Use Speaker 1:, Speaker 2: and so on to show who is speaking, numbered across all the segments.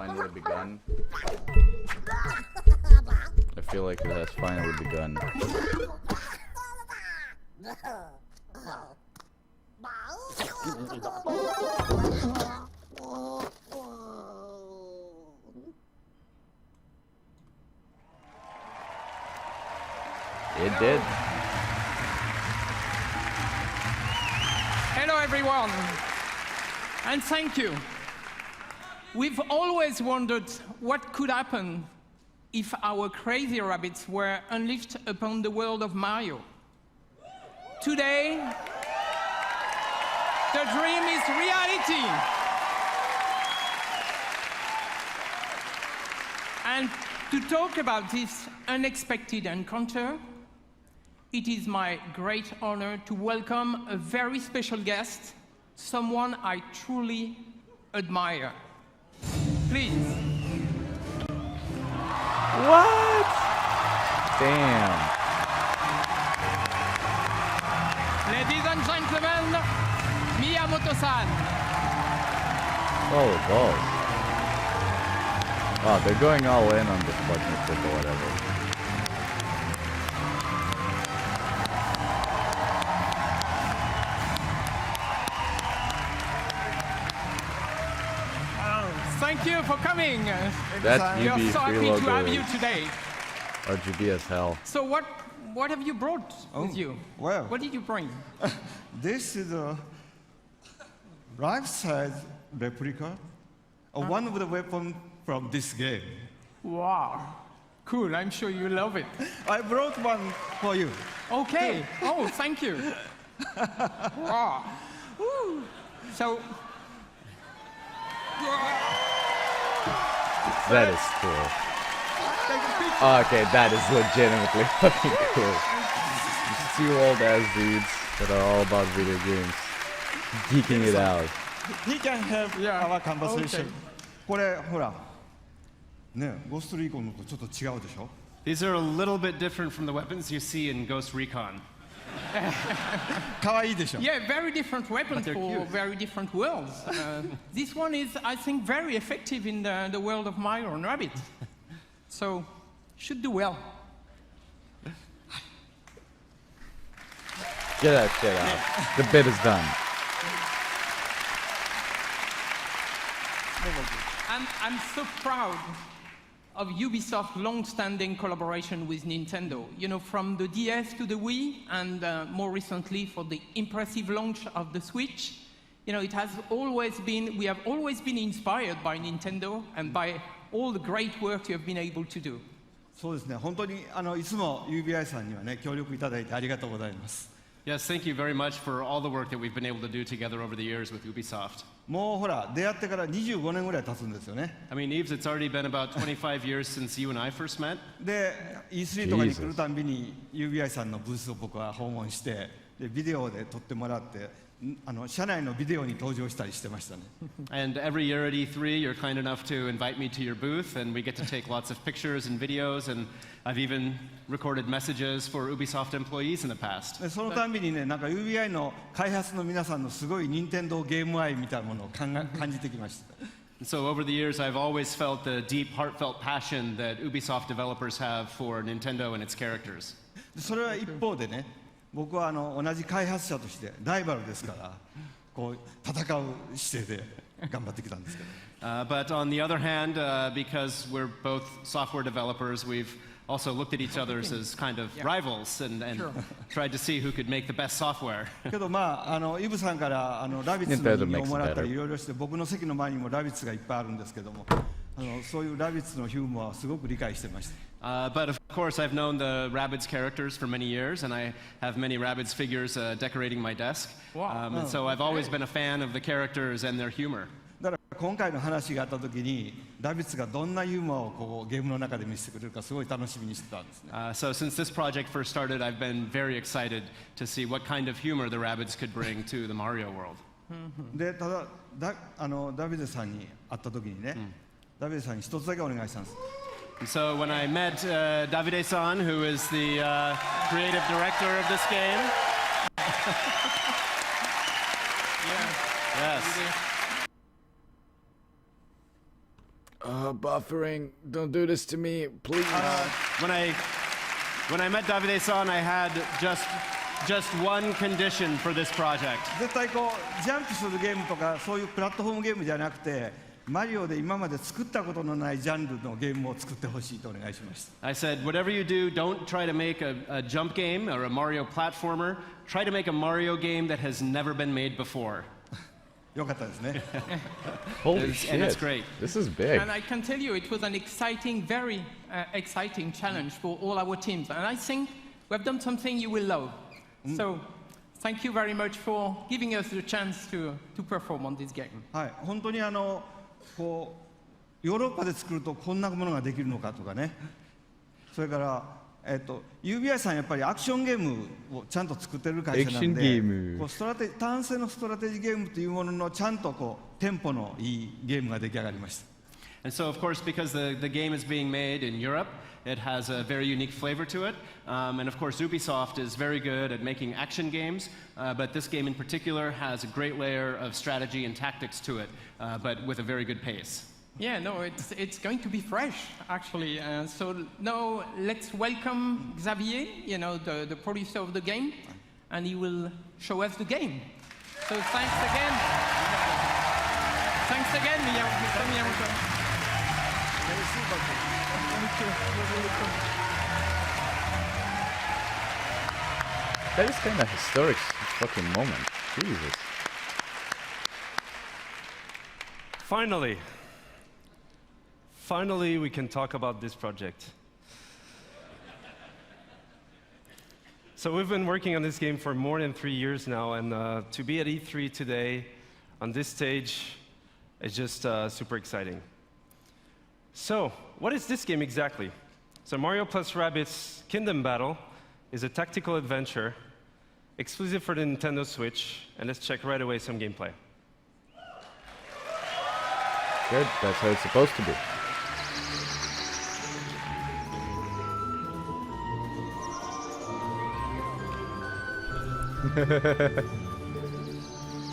Speaker 1: finally begun. I feel like it has finally begun. It did.
Speaker 2: Hello, everyone, and thank you. We've always wondered what could happen if our crazy rabbits were unleashed upon the world of Mario. Today, the dream is reality. And to talk about this unexpected encounter, it is my great honor to welcome a very special guest, someone I truly admire. Please.
Speaker 1: What? Damn.
Speaker 2: Ladies and gentlemen, Miyamoto-san.
Speaker 1: Oh, balls. Wow, they're going all in on this partnership or whatever.
Speaker 2: Thank you for coming.
Speaker 1: That's
Speaker 2: We are
Speaker 1: UB
Speaker 2: so happy
Speaker 1: freeloader
Speaker 2: to have you today.
Speaker 1: RGB as hell.
Speaker 2: So what have you brought with you?
Speaker 3: Well,
Speaker 2: What did you bring?
Speaker 3: this is a life-size replica of one of the weapons from this game.
Speaker 2: Wow. Cool, I'm sure you love it.
Speaker 3: I brought one for you.
Speaker 2: Okay. Oh, thank you. Wow. Woo. So,
Speaker 1: That is cool. Okay, that is legitimately fucking cool. Just two old ass dudes that are all about video games. Geeking it out.
Speaker 3: He can help
Speaker 2: Yeah.
Speaker 3: our conversation.
Speaker 2: Okay.
Speaker 3: これほら、ね、ゴーストリーコンのとちょっと違うでしょ
Speaker 4: These are a little bit different from the weapons you see in Ghost Recon.
Speaker 3: 可愛いでしょ
Speaker 2: yeah, very different weapons
Speaker 4: they're
Speaker 2: for
Speaker 4: cute.
Speaker 2: very different worlds. This one is, I think, very effective in the world of Mario and Rabbit. So, should do well.
Speaker 1: Get that shit out. The bit is done.
Speaker 2: I'm so proud of Ubisoft's long-standing collaboration with Nintendo. You know, from the DS to the Wii, and more recently for the impressive launch of the Switch. You know, it has always been, we have always been inspired by Nintendo and by all the great work you have been able to do.
Speaker 3: そうですね、本当にいつも UBI さんにはね、協力いただいてありがとうございます。
Speaker 4: Yes, thank you very much for all the work that we've been able to do together over the years with Ubisoft.
Speaker 3: もうほら、出会ってから25年ぐらい経つんですよね。
Speaker 4: I mean, Eves, it's already been about 25 years since you and I first met.
Speaker 3: で、E3 とかに来るたんびに UBI さんのブースを僕は訪問して、でビデオで撮ってもらって、社内のビデオに登場したりしてましたね。
Speaker 4: And every year at E3, you're kind enough to invite me to your booth, and we get to take lots of pictures and videos, and I've even recorded messages for Ubisoft employees in the past.
Speaker 3: でそのたんびにね、なんか UBI の開発の皆さんのすごい任天堂ゲーム愛みたいなものを感じてきました。
Speaker 4: And so over the years, I've always felt the deep, heartfelt passion that Ubisoft developers have for Nintendo and its characters.
Speaker 3: でそれは一方でね、僕は同じ開発者としてライバルですから、こう戦う姿勢で頑張ってきたんですけど。
Speaker 4: But on the other hand, because we're both software developers, we've also looked at each other as kind of rivals and tried to see who could make the best software.
Speaker 3: けどまあイブさんからラビッツの人形をもらったりいろいろして、僕の席の前にもラビッツがいっぱいあるんですけども、そういうラビッツのヒューモアはすごく理解してました。
Speaker 4: But of course, I've known the Rabbids characters for many years, and I have many Rabbids figures decorating my desk.
Speaker 2: Wow.
Speaker 4: And so I've always been a fan of the characters and their humor.
Speaker 3: だから今回の話があった時に、ラビッツがどんなユーモアをこうゲームの中で見せてくれるかすごい楽しみにしてたんですね。
Speaker 4: So since this project first started, I've been very excited to see what kind of humor the Rabbids could bring to the Mario world.
Speaker 3: でただダビデさんに会った時にね、ダビデさんに一つだけお願いしたんです。
Speaker 4: And so when I met Davide-san, who is the creative director of this game, yes.
Speaker 1: Buffering. Don't do this to me, please.
Speaker 4: When I met Davide-san, I had just one condition for this project.
Speaker 3: 絶対こうジャンプするゲームとかそういうプラットフォームゲームじゃなくて、マリオで今まで作ったことのないジャンルのゲームを作ってほしいとお願いしました。
Speaker 4: I said, whatever you do, don't try to make a jump game or a Mario platformer. Try to make a Mario game that has never been made before.
Speaker 3: よかったですね。
Speaker 1: Holy shit.
Speaker 4: And it's great.
Speaker 1: This is big.
Speaker 2: And I can tell you it was an exciting, very exciting challenge for all our teams. And I think we've done something you will love. So thank you very much for giving us the chance to perform on this game.
Speaker 3: はい、本当にこうヨーロッパで作るとこんなものができるのかとかね。それから、UBI さんやっぱりアクションゲームをちゃんと作ってる会社なんで、こう単性のストラテジーゲームというもののちゃんとこうテンポのいいゲームが出来上がりました。
Speaker 4: And so, of course, because the game is being made in Europe, it has a very unique flavor to it. And of course, Ubisoft is very good at making action games, but this game in particular has a great layer of strategy and tactics to it, but with a very good pace.
Speaker 2: Yeah, no, it's going to be fresh, actually. So now let's welcome Xavier, you know, the producer of the game, and he will show us the game. So thanks again. Thanks again, Miyamoto.
Speaker 1: That is kind of historic fucking moment. Jesus.
Speaker 5: Finally, we can talk about this project. So we've been working on this game for more than 3 years now, and to be at E3 today on this stage is just super exciting. So, what is this game exactly? So Mario plus Rabbids Kingdom Battle is a tactical adventure exclusive for the Nintendo Switch, and let's check right away some gameplay.
Speaker 1: Good, that's how it's supposed to be.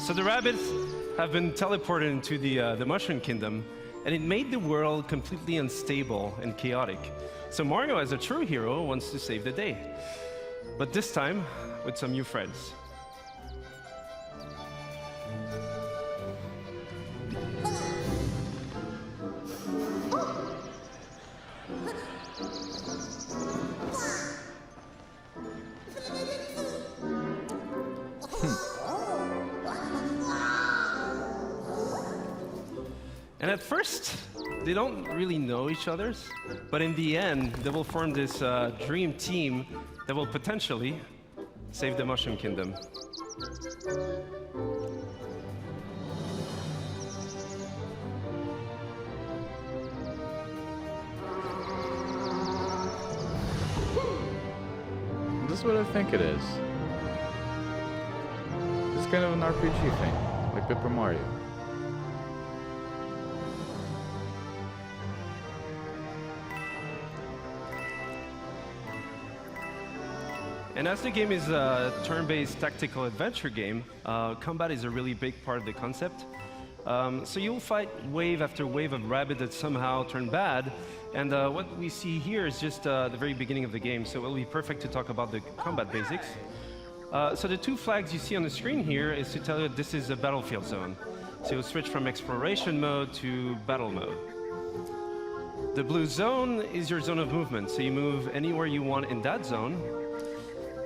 Speaker 5: So the rabbits have been teleported into the Mushroom Kingdom, and it made the world completely unstable and chaotic. So Mario, as a true hero, wants to save the day. But this time, with some new friends. And at first, they don't really know each other, but in the end, they will form this dream team that will potentially save the Mushroom Kingdom.
Speaker 1: This is what I think it is. It's kind of an RPG thing, like Paper Mario.
Speaker 5: And as the game is a turn-based tactical adventure game, combat is a really big part of the concept. So you'll fight wave after wave of rabbit that somehow turn bad, and what we see here is just the very beginning of the game, so it will be perfect to talk about the combat basics. So the two flags you see on the screen here is to tell you this is a battlefield zone. So you'll switch from exploration mode to battle mode. The blue zone is your zone of movement, so you move anywhere you want in that zone.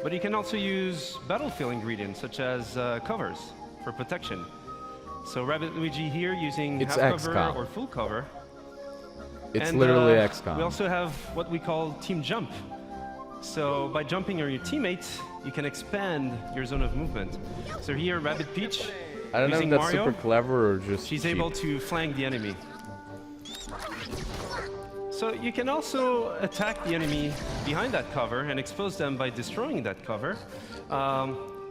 Speaker 5: But you can also use battlefield ingredients, such as covers, for protection. So Rabbit Luigi here using half cover or full cover.
Speaker 1: It's literally XCOM.
Speaker 5: We also have what we call team jump. So by jumping on your teammates, you can expand your zone of movement. So here, Rabbit Peach,
Speaker 1: I don't know if that's super clever or just
Speaker 5: she's
Speaker 1: cheap.
Speaker 5: able to flank the enemy. So you can also attack the enemy behind that cover and expose them by destroying that cover,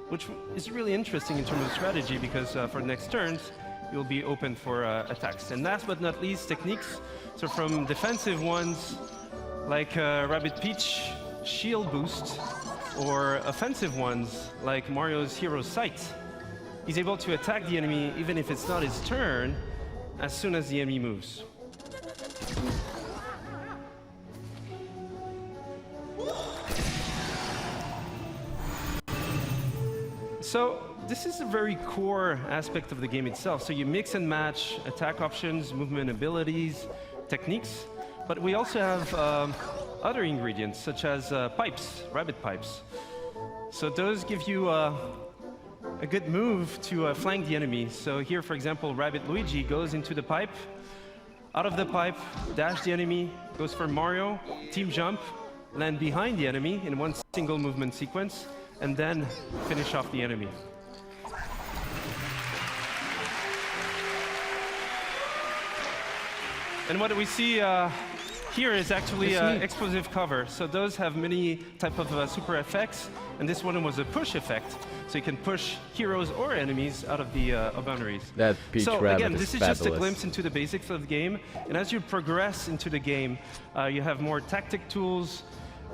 Speaker 5: which is really interesting in terms of strategy because for the next turns, you'll be open for attacks. And last but not least, techniques. So from defensive ones like Rabbit Peach shield boost, or offensive ones like Mario's Hero Sight. He's able to attack the enemy even if it's not his turn as soon as the enemy moves. So this is a very core aspect of the game itself. So you mix and match attack options, movement abilities, techniques, but we also have other ingredients such as pipes, rabbit pipes. So those give you a good move to flank the enemy. So here, for example, Rabbit Luigi goes into the pipe, out of the pipe, dash the enemy, goes for Mario, team jump, land behind the enemy in one single movement sequence, and then finish off the enemy. And what we see here is actually explosive cover. So those have many type of super effects, and this one was a push effect. So you can push heroes or enemies out of the boundaries.
Speaker 1: That Peach
Speaker 5: so
Speaker 1: Rabbit
Speaker 5: again, this is
Speaker 1: fabulous.
Speaker 5: just a glimpse into the basics of the game. And as you progress into the game, you have more tactic tools.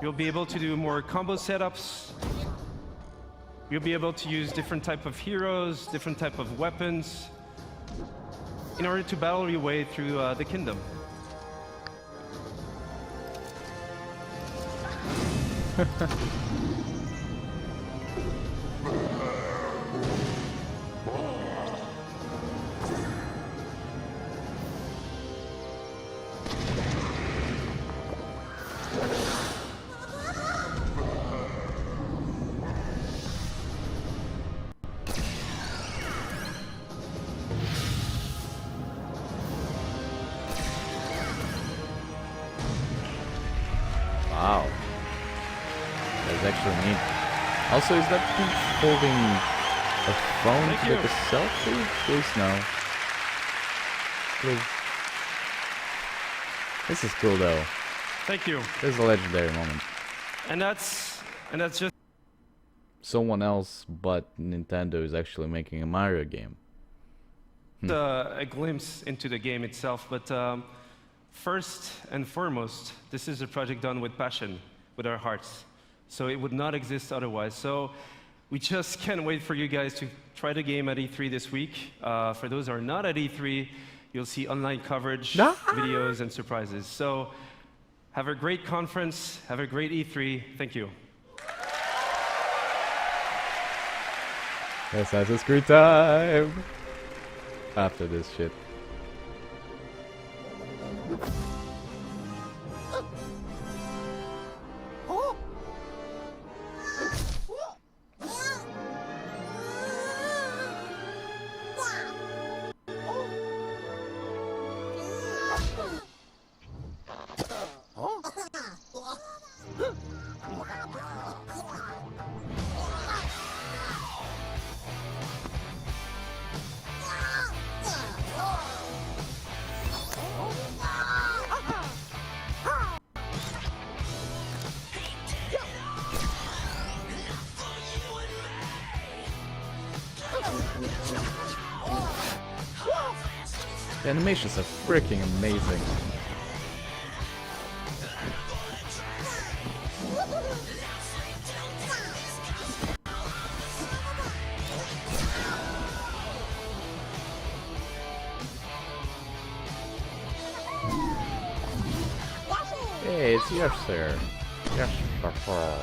Speaker 5: You'll be able to do more combo setups. You'll be able to use different type of heroes, different type of weapons, in order to battle your way through the kingdom.
Speaker 1: Wow. That's actually neat. Also, is that Peach holding a phone
Speaker 5: Thank
Speaker 1: to
Speaker 5: you.
Speaker 1: take a selfie? Please no. Please. This is cool though.
Speaker 5: Thank you.
Speaker 1: This is a legendary moment.
Speaker 5: And that's just
Speaker 1: Someone else but Nintendo is actually making a Mario game.
Speaker 5: a glimpse into the game itself. But first and foremost, this is a project done with passion, with our hearts. So it would not exist otherwise. So we just can't wait for you guys to try the game at E3 this week. For those who are not at E3, you'll see online coverage, videos, and surprises. So have a great conference. Have a great E3. Thank you.
Speaker 1: Assassin's Creed time! After this shit. The animations are freaking amazing. Hey, it's yours, sir. Yes, sir.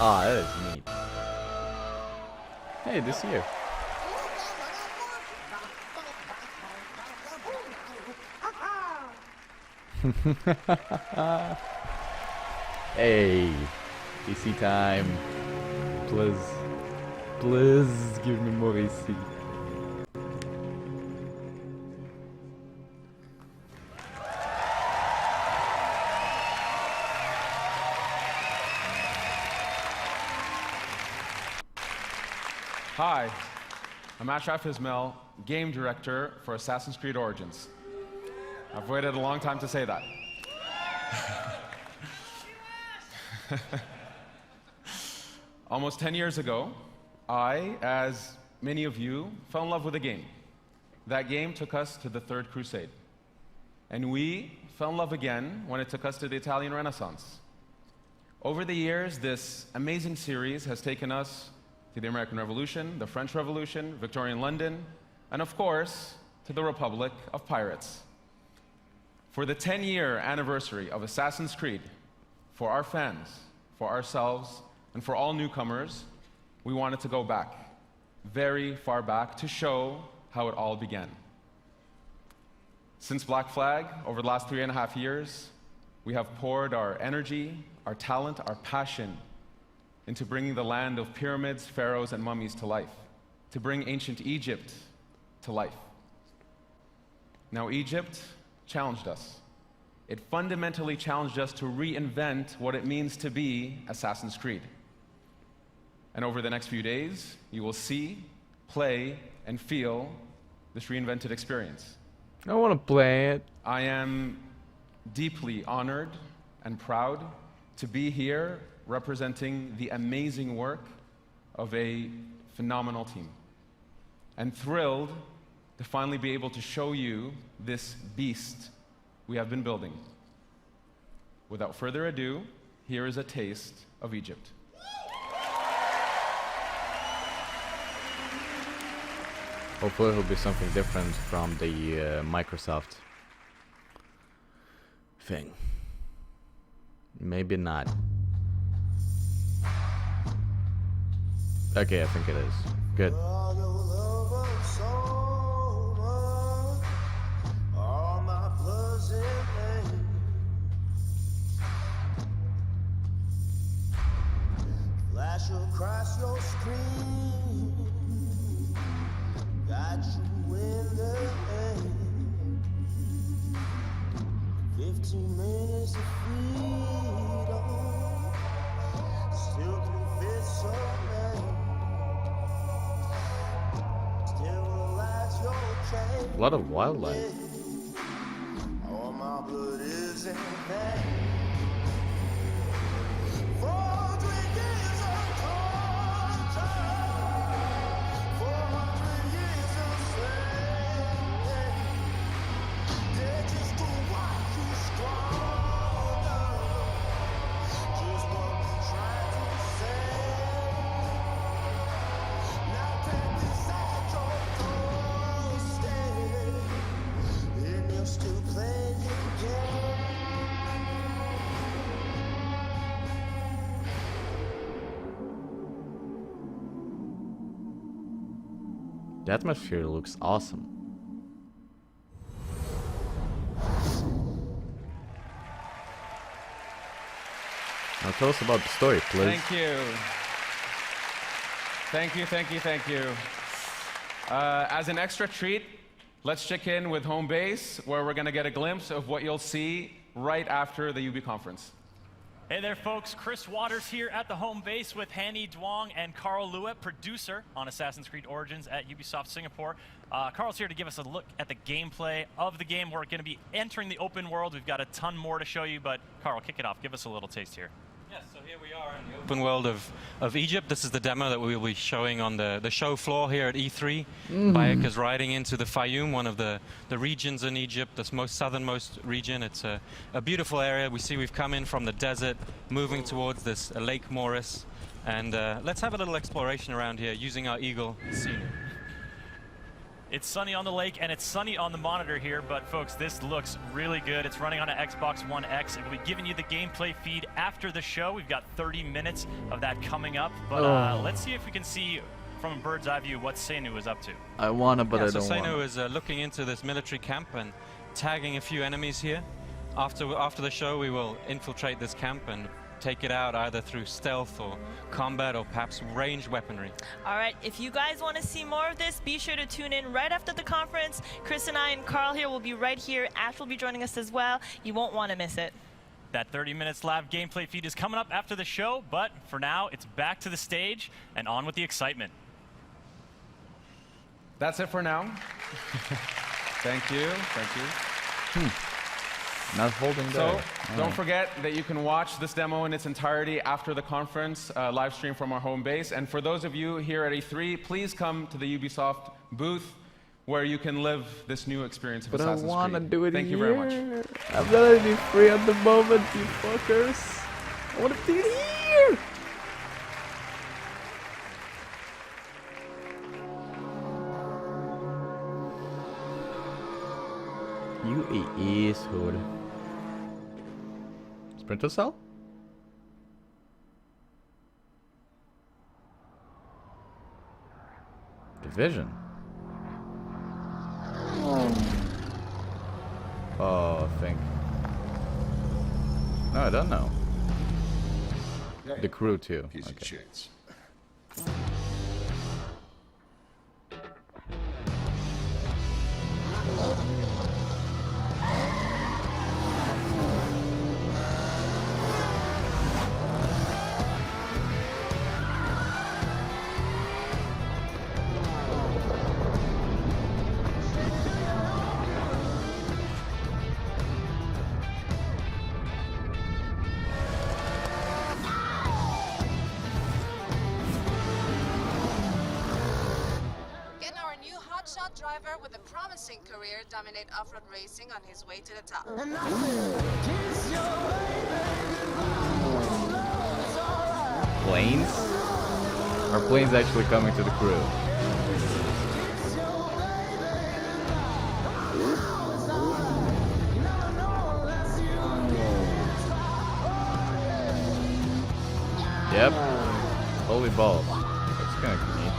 Speaker 1: Ah, that is neat. Hey, this year. Hey, PC time. Please. Please give me more AC.
Speaker 6: Hi, I'm Ashraf Ismail, game director for Assassin's Creed Origins. I've waited a long time to say that. Almost 10 years ago, I, as many of you, fell in love with a game. That game took us to the Third Crusade. And we fell in love again when it took us to the Italian Renaissance. Over the years, this amazing series has taken us to the American Revolution, the French Revolution, Victorian London, and of course, to the Republic of Pirates. For the 10-year anniversary of Assassin's Creed, for our fans, for ourselves, and for all newcomers, we wanted to go back, very far back, to show how it all began. Since Black Flag, over the last 3.5 years, we have poured our energy, our talent, our passion into bringing the land of pyramids, pharaohs, and mummies to life, to bring ancient Egypt to life. Now, Egypt challenged us. It fundamentally challenged us to reinvent what it means to be Assassin's Creed. And over the next few days, you will see, play, and feel this reinvented experience.
Speaker 1: I want to play it.
Speaker 6: I am deeply honored and proud to be here representing the amazing work of a phenomenal team, and thrilled to finally be able to show you this beast we have been building. Without further ado, here is a taste of Egypt.
Speaker 1: Hopefully it'll be something different from the Microsoft thing. Maybe not. Okay, I think it is. Good.
Speaker 7: Flash across your screen, got you in the air. 15 minutes of freedom, still can fit so many. Still realize your change.
Speaker 1: A lot of wildlife.
Speaker 7: All my blood is in vain.
Speaker 1: The atmosphere looks awesome. Now tell us about the story, please.
Speaker 6: Thank you. Thank you, thank you, thank you. As an extra treat, let's check in with home base, where we're going to get a glimpse of what you'll see right after the UB conference.
Speaker 8: Hey there, folks. Chris Waters here at the home base with Hanny Duong and Carl Luet, producer on Assassin's Creed Origins at Ubisoft Singapore. Carl's here to give us a look at the gameplay of the game. We're going to be entering the open world. We've got a ton more to show you, but Carl, kick it off. Give us a little taste here.
Speaker 9: Yes, so here we are in the open world of Egypt. This is the demo that we will be showing on the show floor here at E3. Bayek is riding into the Fayum, one of the regions in Egypt, the most southernmost region. It's a beautiful area. We see we've come in from the desert, moving towards this Lake Moris. And let's have a little exploration around here using our Eagle scenery.
Speaker 8: It's sunny on the lake and it's sunny on the monitor here, but folks, this looks really good. It's running on an Xbox One X. It will be giving you the gameplay feed after the show. We've got 30 minutes of that coming up, but let's see if we can see from a bird's eye view what Seinu is up to.
Speaker 1: I wanna, but I don't
Speaker 9: so
Speaker 1: want.
Speaker 9: Seinu is looking into this military camp and tagging a few enemies here. After the show, we will infiltrate this camp and take it out either through stealth or combat or perhaps ranged weaponry.
Speaker 10: All right, if you guys want to see more of this, be sure to tune in right after the conference. Chris and I and Carl here will be right here. Ash will be joining us as well. You won't want to miss it.
Speaker 8: That 30 minutes live gameplay feed is coming up after the show, but for now, it's back to the stage and on with the excitement.
Speaker 6: That's it for now. Thank you.
Speaker 1: Not holding
Speaker 6: So,
Speaker 1: there.
Speaker 6: don't forget that you can watch this demo in its entirety after the conference, live stream from our home base. And for those of you here at E3, please come to the Ubisoft booth where you can live this new experience of
Speaker 1: But I
Speaker 6: Assassin's Creed.
Speaker 1: wanna do it
Speaker 6: Thank
Speaker 1: here.
Speaker 6: you very much.
Speaker 1: I'm not letting it free at the moment, you fuckers. I wanna do it here. UAE is hood. Sprinter cell? Division. Oh, I think. No, I don't know. The crew too.
Speaker 7: Piece of
Speaker 1: Okay.
Speaker 7: shit.
Speaker 11: Driver with a promising career dominate off-road racing on his way to the top.
Speaker 1: Planes? Are planes actually coming to the crew? Yep. Holy balls. That's kind of neat.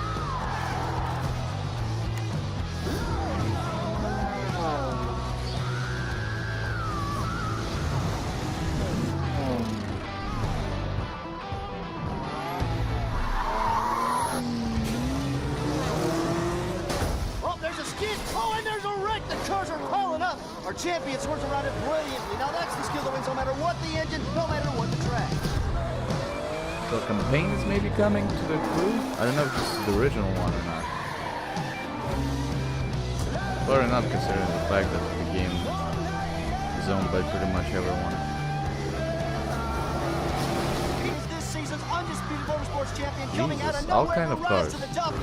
Speaker 12: Our champion swerves around it brilliantly. Now that's the skill that wins no matter what the engine, no matter what the track.
Speaker 1: So campaign is maybe coming to the crew? I don't know if this is the original one or not. Or not considering the fact that the game is owned by pretty much everyone.
Speaker 12: He's this season's undisputed motorsports champion coming out of
Speaker 1: Jesus, all
Speaker 12: nowhere
Speaker 1: kind
Speaker 12: to
Speaker 1: of
Speaker 12: rise
Speaker 1: cars.
Speaker 12: to the top.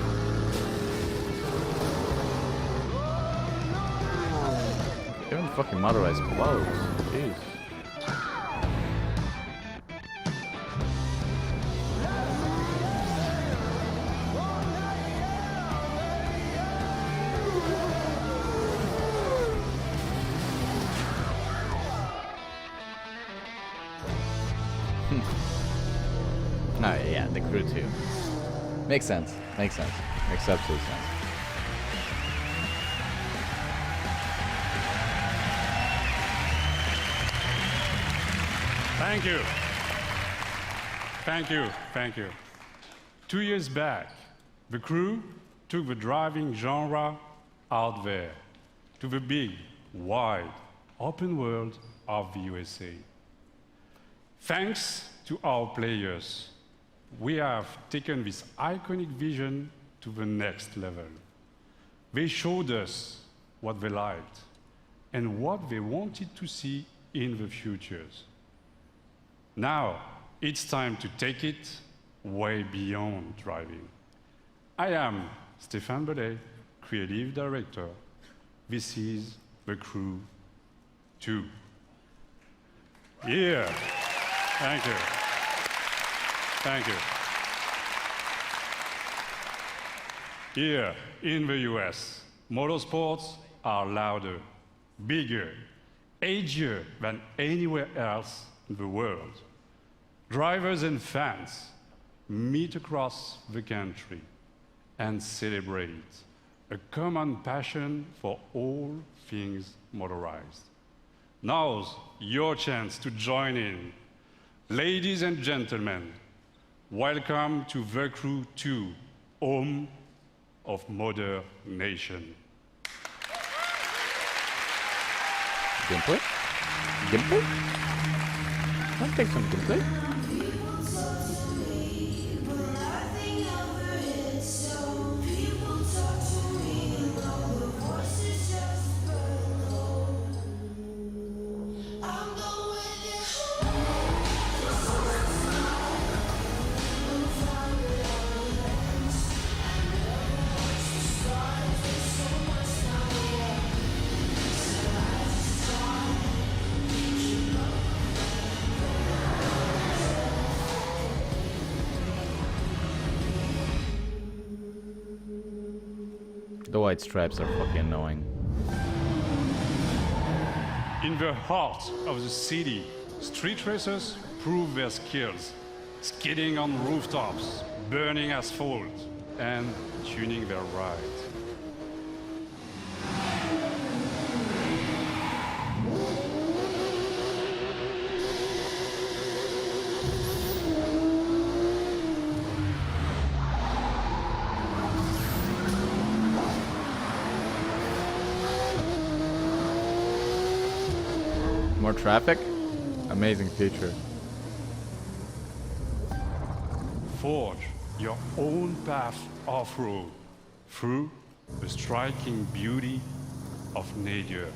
Speaker 1: Even fucking motorized clothes. Jeez. No, yeah, the crew too. Makes sense. Makes sense. Makes absolute sense.
Speaker 13: Thank you. Thank you. Thank you. 2 years back, the crew took the driving genre out there to the big, wide, open world of the USA. Thanks to our players, we have taken this iconic vision to the next level. They showed us what they liked and what they wanted to see in the futures. Now, it's time to take it way beyond driving. I am Stéphane Bellet, Creative Director. This is The Crew 2. Yeah, thank you. Thank you. Here in the US, motorsports are louder, bigger, edgier than anywhere else in the world. Drivers and fans meet across the country and celebrate a common passion for all things motorized. Now's your chance to join in. Ladies and gentlemen, welcome to The Crew 2, home of Modern Nation.
Speaker 1: Gameplay? Gameplay? I'll take some gameplay. The white stripes are fucking annoying.
Speaker 13: In the heart of the city, street racers prove their skills, skidding on rooftops, burning asphalt, and tuning their rides.
Speaker 1: More traffic? Amazing feature.
Speaker 13: Forge your own path off-road through the striking beauty of nature.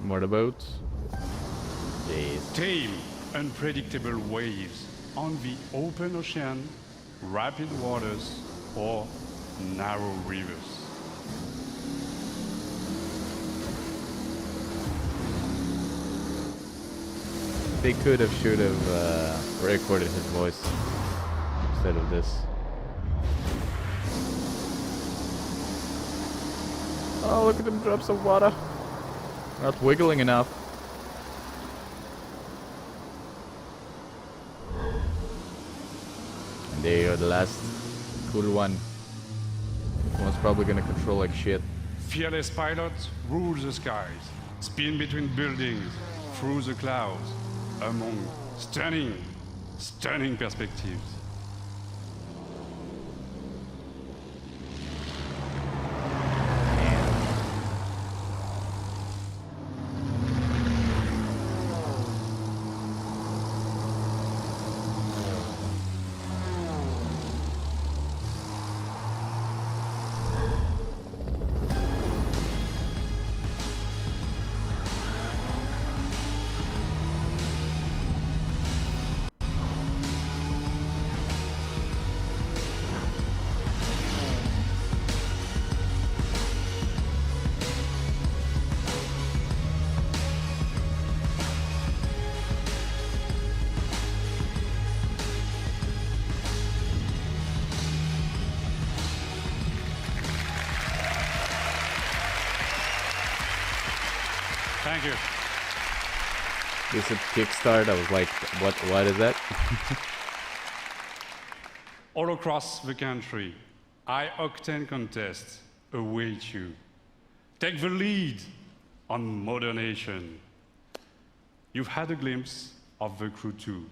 Speaker 1: More the boats. Jeez.
Speaker 13: Tame, unpredictable waves on the open ocean, rapid waters, or narrow rivers.
Speaker 1: They should have recorded his voice instead of this. Oh, look at them drops of water. Not wiggling enough. And there you go, the last cool one. This one's probably gonna control like shit.
Speaker 13: Fearless pilots rule the skies, spin between buildings, through the clouds, among stunning perspectives. Thank you.
Speaker 1: They said kickstart. I was like, what is that?
Speaker 13: All across the country, high-octane contests await you. Take the lead on modernation. You've had a glimpse of the Crew 2.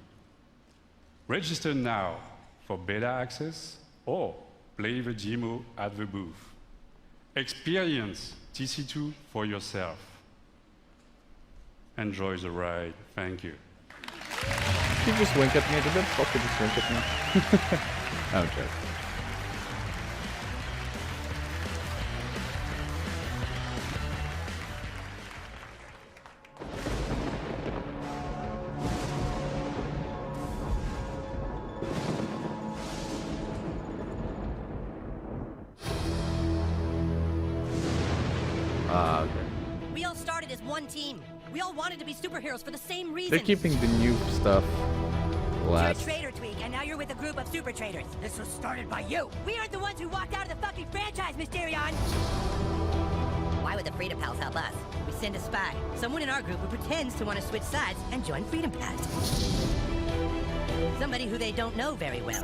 Speaker 13: Register now for beta access or play the demo at the booth. Experience TC2 for yourself. Enjoy the ride. Thank you.
Speaker 1: Did you just wink at me? Did that fucker just wink at me? I'm joking. Okay.
Speaker 14: We all started as one team. We all wanted to be superheroes for the same reason.
Speaker 1: They're keeping the new stuff last.
Speaker 14: You're a traitor, Tweak, and now you're with a group of super traitors. This was started by you. We aren't the ones who walked out of the fucking franchise, Mysterion. Why would the Freedom Pals help us? We send a spy, someone in our group who pretends to want to switch sides and join Freedom Pals. Somebody who they don't know very well.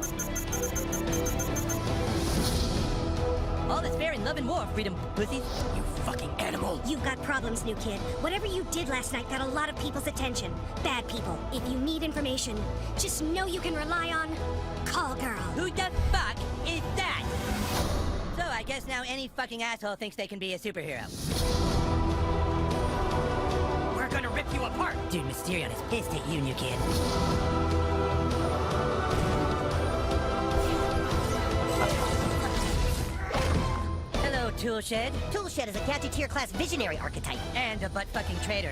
Speaker 14: All that's fair in love and war, Freedom Pussies. You fucking animal.
Speaker 15: You've got problems, new kid. Whatever you did last night got a lot of people's attention. Bad people. If you need information, just know you can rely on Call Girl.
Speaker 14: Who the fuck is that? So I guess now any fucking asshole thinks they can be a superhero. We're gonna rip you apart. Dude, Mysterion is pissed at you, new kid. Toolshed. Toolshed is a catchy tier class visionary archetype. And a butt-fucking traitor.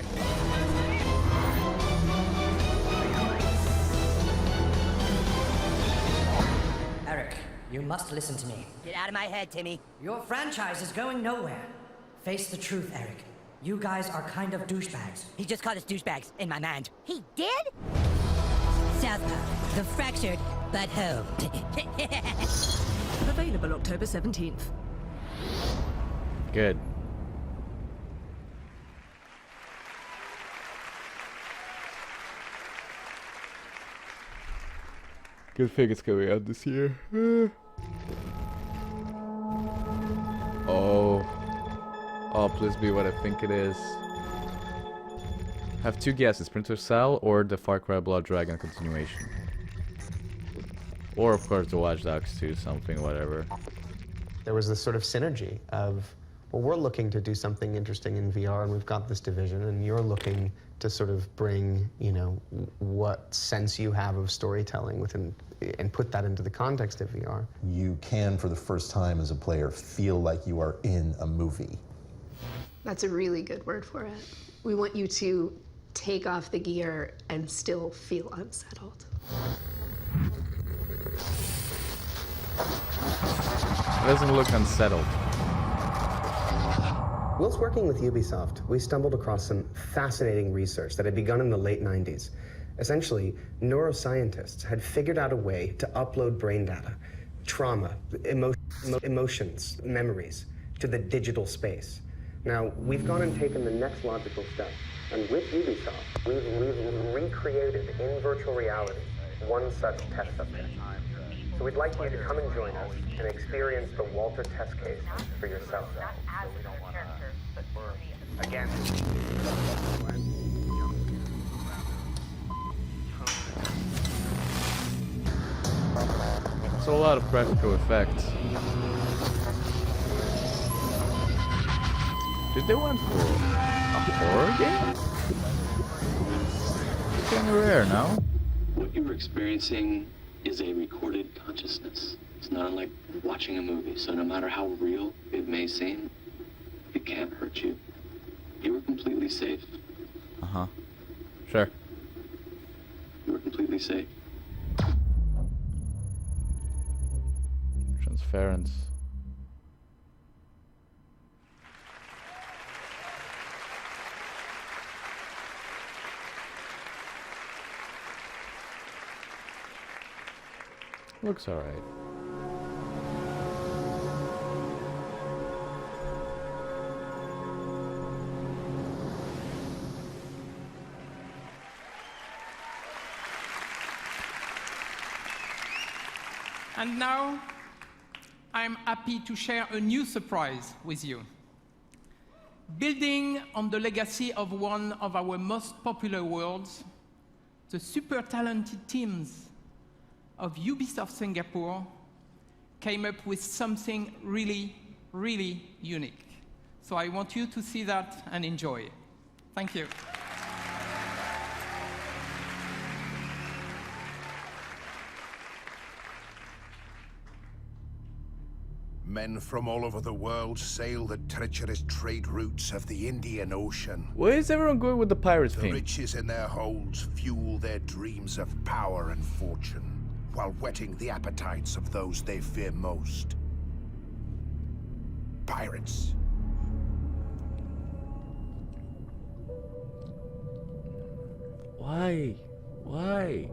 Speaker 16: Eric, you must listen to me.
Speaker 14: Get out of my head, Timmy.
Speaker 16: Your franchise is going nowhere. Face the truth, Eric. You guys are kind of douchebags.
Speaker 14: He just called us douchebags in my mind. He did? Southpaw, the fractured but home.
Speaker 17: Available October 17th.
Speaker 1: Good. Good thing it's coming out this year. Oh. Oh, please be what I think it is. Have two guesses, Splinter Cell or the Far Cry Blood Dragon continuation. Or of course the Watch Dogs 2, something, whatever.
Speaker 18: There was this sort of synergy of, well, we're looking to do something interesting in VR and we've got this division, and you're looking to sort of bring, you know, what sense you have of storytelling within, and put that into the context of VR.
Speaker 19: You can, for the first time as a player, feel like you are in a movie.
Speaker 20: That's a really good word for it. We want you to take off the gear and still feel unsettled.
Speaker 1: It doesn't look unsettled.
Speaker 18: Whilst working with Ubisoft, we stumbled across some fascinating research that had begun in the late 90s. Essentially, neuroscientists had figured out a way to upload brain data, trauma, emotions, memories, to the digital space. Now, we've gone and taken the next logical step, and with Ubisoft, we've recreated in virtual reality one such test subject. So we'd like you to come and join us and experience the Walter test case for yourself. Again.
Speaker 1: It's a lot of practical effects. Did they went for a horror game? It's kind of rare now.
Speaker 21: What you're experiencing is a recorded consciousness. It's not unlike watching a movie, so no matter how real it may seem, it can't hurt you. You are completely safe.
Speaker 1: Uh-huh. Sure.
Speaker 21: You are completely safe.
Speaker 1: Transference. Looks alright.
Speaker 2: And now, I'm happy to share a new surprise with you. Building on the legacy of one of our most popular worlds, the super talented teams of Ubisoft Singapore came up with something really, really unique. So I want you to see that and enjoy. Thank you.
Speaker 22: Men from all over the world sail the treacherous trade routes of the Indian Ocean.
Speaker 1: Why is everyone going with the pirates
Speaker 22: The
Speaker 1: thing?
Speaker 22: riches in their holds fuel their dreams of power and fortune, while whetting the appetites of those they fear most. Pirates.
Speaker 1: Why? Why?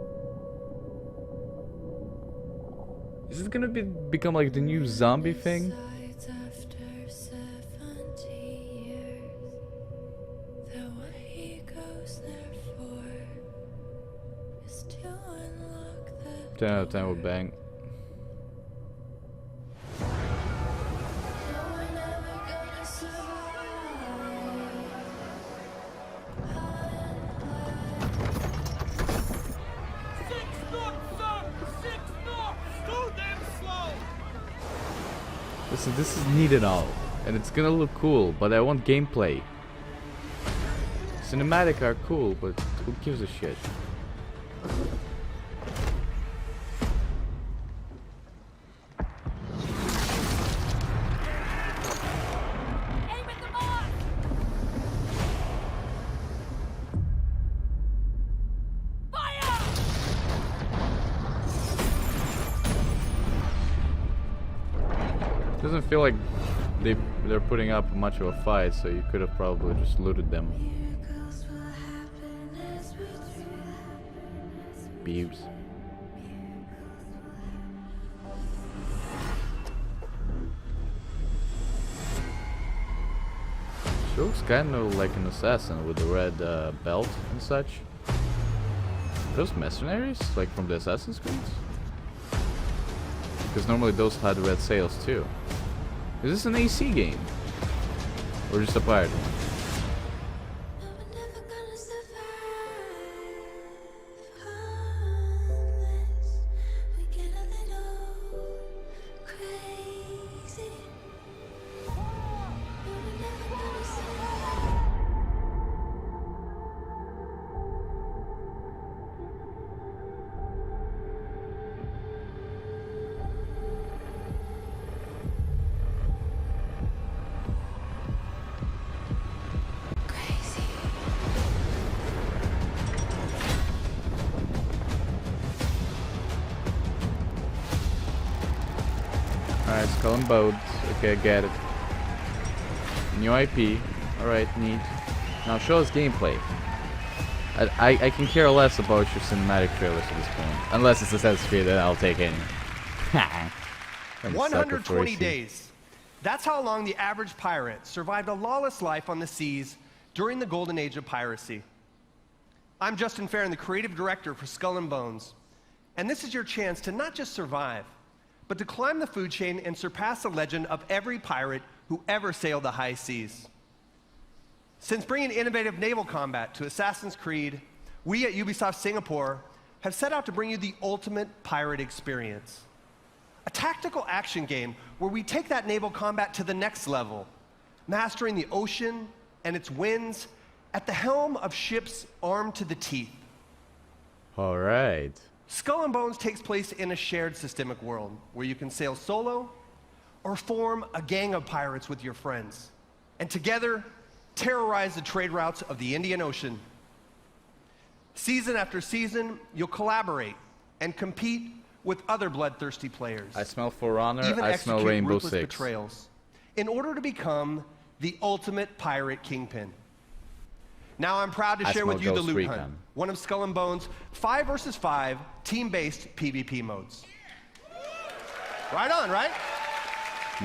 Speaker 1: Is it gonna become like the new zombie thing? Ten out of 10 would bang. Listen, this is neat and all, and it's gonna look cool, but I want gameplay. Cinematic are cool, but who gives a shit? Doesn't feel like they're putting up much of a fight, so you could have probably just looted them. Beeps. She looks kind of like an assassin with the red belt and such. Those mercenaries, like from the Assassin's Creed? Because normally those had red sails too. Is this an AC game? Or just a pirate one? Alright, Skull and Bones. Okay, I get it. New IP. Alright, neat. Now show us gameplay. I can care less about your cinematic trailers at this point. Unless it's Assassin's Creed, then I'll take any.
Speaker 3: 120 days. That's how long the average pirate survived a lawless life on the seas during the golden age of piracy. I'm Justin Farron, the creative director for Skull and Bones. And this is your chance to not just survive, but to climb the food chain and surpass the legend of every pirate who ever sailed the high seas. Since bringing innovative naval combat to Assassin's Creed, we at Ubisoft Singapore have set out to bring you the ultimate pirate experience. A tactical action game where we take that naval combat to the next level, mastering the ocean and its winds at the helm of ships armed to the teeth.
Speaker 1: Alright.
Speaker 3: Skull and Bones takes place in a shared systemic world where you can sail solo or form a gang of pirates with your friends, and together terrorize the trade routes of the Indian Ocean. Season after season, you'll collaborate and compete with other bloodthirsty players.
Speaker 1: I smell For Honor,
Speaker 3: even
Speaker 1: I smell Rainbow
Speaker 3: ruthless
Speaker 1: Six.
Speaker 3: betrayals in order to become the ultimate pirate kingpin. Now I'm proud to
Speaker 1: I
Speaker 3: share with
Speaker 1: smell
Speaker 3: you the
Speaker 1: Ghost
Speaker 3: Loot
Speaker 1: Recon.
Speaker 3: Hunt, one of Skull and Bones' 5 versus 5 team-based PvP modes. Right on, right?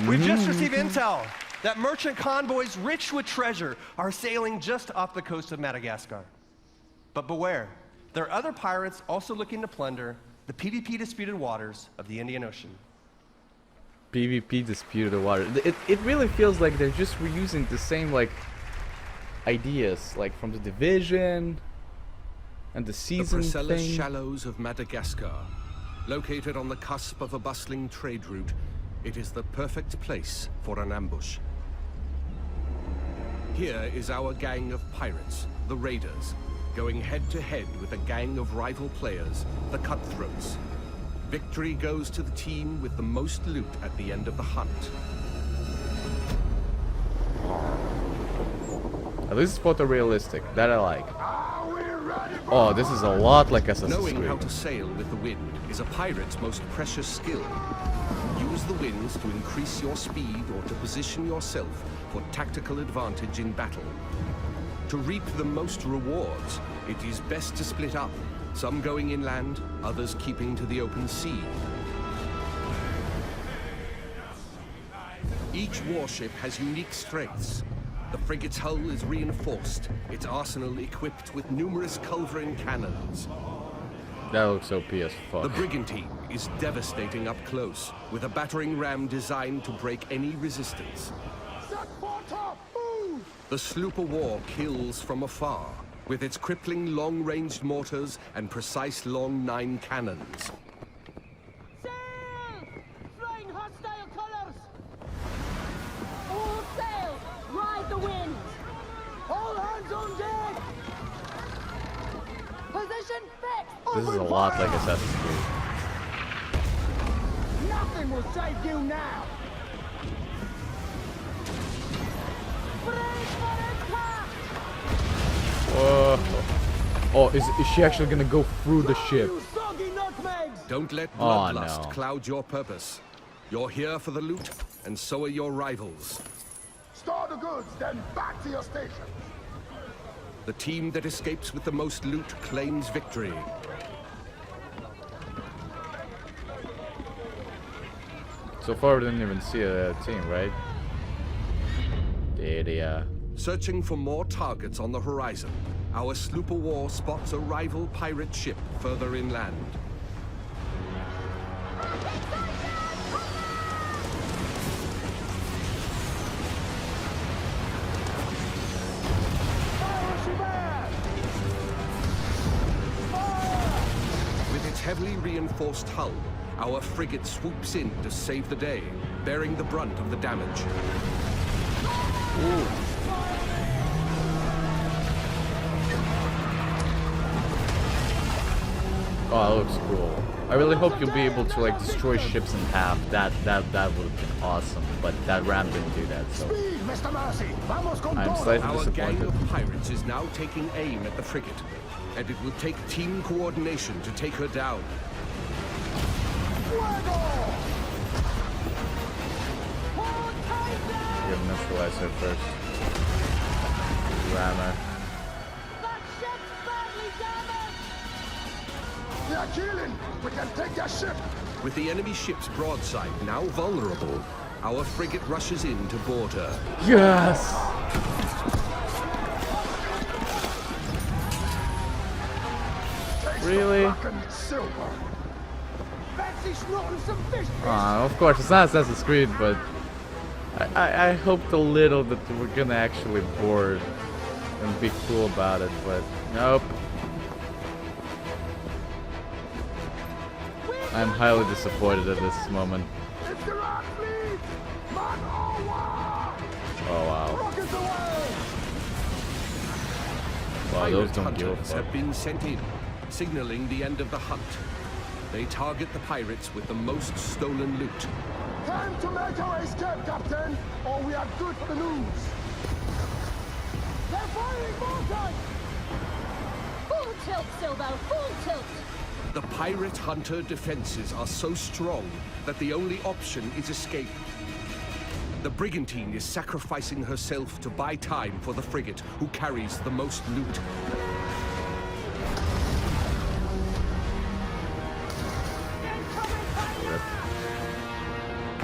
Speaker 3: We've just received intel that merchant convoys rich with treasure are sailing just off the coast of Madagascar. But beware, there are other pirates also looking to plunder the PvP disputed waters of the Indian Ocean.
Speaker 1: PvP disputed water. It really feels like they're just reusing the same like ideas, like from the Division and the season
Speaker 17: The Priscilla
Speaker 1: thing.
Speaker 17: Shallows of Madagascar, located on the cusp of a bustling trade route, it is the perfect place for an ambush. Here is our gang of pirates, the Raiders, going head-to-head with a gang of rival players, the Cutthroats. Victory goes to the team with the most loot at the end of the hunt.
Speaker 1: At least it's photorealistic. That I like. Oh, this is a lot like Assassin's
Speaker 17: Knowing
Speaker 1: Creed.
Speaker 17: how to sail with the wind is a pirate's most precious skill. Use the winds to increase your speed or to position yourself for tactical advantage in battle. To reap the most rewards, it is best to split up, some going inland, others keeping to the open sea. Each warship has unique strengths. The frigate's hull is reinforced, its arsenal equipped with numerous culverin cannons.
Speaker 1: That looks OP as fuck.
Speaker 17: The brigantine is devastating up close, with a battering ram designed to break any resistance. The sloop of war kills from afar, with its crippling long-ranged mortars and precise long 9 cannons.
Speaker 12: Flying hostile colors! All sails, ride the wind! All hands on deck! Position fixed!
Speaker 1: This is a lot like Assassin's Creed.
Speaker 12: Nothing will save you now!
Speaker 1: Whoa. Oh, is she actually gonna go through the ship?
Speaker 17: Don't let
Speaker 1: Oh,
Speaker 17: bloodlust
Speaker 1: no.
Speaker 17: cloud your purpose. You're here for the loot, and so are your rivals.
Speaker 12: Store the goods, then back to your station.
Speaker 17: The team that escapes with the most loot claims victory.
Speaker 1: So far, we didn't even see a team, right? Yeah.
Speaker 17: Searching for more targets on the horizon, our sloop of war spots a rival pirate ship further inland. With its heavily reinforced hull, our frigate swoops in to save the day, bearing the brunt of the damage.
Speaker 1: Ooh. Oh, that looks cool. I really hope you'll be able to like destroy ships in half. That would have been awesome. But that ram didn't do that, so I'm slightly
Speaker 17: Our gang
Speaker 1: disappointed.
Speaker 17: of pirates is now taking aim at the frigate, and it will take team coordination to take her down.
Speaker 1: We're gonna neutralize her first. Rammer.
Speaker 12: They are killing. We can take their ship.
Speaker 17: With the enemy ship's broadside now vulnerable, our frigate rushes in to board her.
Speaker 1: Yes! Really? Of course, it's not Assassin's Creed, but I hoped a little that we're gonna actually board and be cool about it, but nope. I'm highly disappointed at this moment. Oh wow. Wow, those
Speaker 17: Pirate
Speaker 1: don't give a
Speaker 17: hunters
Speaker 1: fuck.
Speaker 17: have been sent in, signaling the end of the hunt. They target the pirates with the most stolen loot.
Speaker 12: Time to make our escape, Captain, or we are good for the news. They're firing more guns!
Speaker 15: Full tilt, Silbo, full tilt!
Speaker 17: The pirate hunter defenses are so strong that the only option is escape. The brigantine is sacrificing herself to buy time for the frigate, who carries the most loot.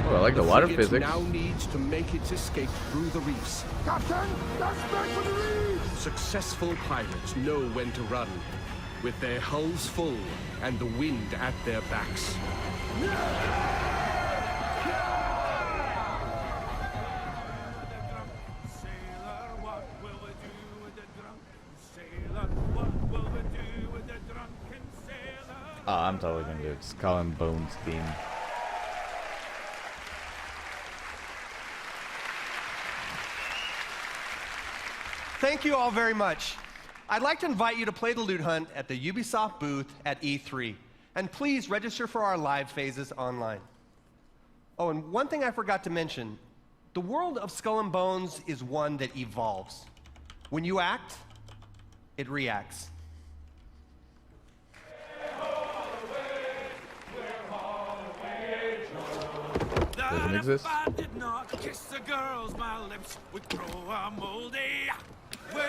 Speaker 1: Oh, I like the water
Speaker 17: frigate
Speaker 1: physics.
Speaker 17: now needs to make its escape through the reefs.
Speaker 12: Captain, let's make for the reef!
Speaker 17: Successful pirates know when to run, with their hulls full and the wind at their backs.
Speaker 1: Oh, I'm totally gonna do it. Skull and Bones theme.
Speaker 3: Thank you all very much. I'd like to invite you to play the loot hunt at the Ubisoft booth at E3. And please register for our live phases online. Oh, and one thing I forgot to mention. The world of Skull and Bones is one that evolves. When you act, it reacts.
Speaker 1: Doesn't exist.
Speaker 4: I did not kiss the girls, my lips would grow a moldy. Way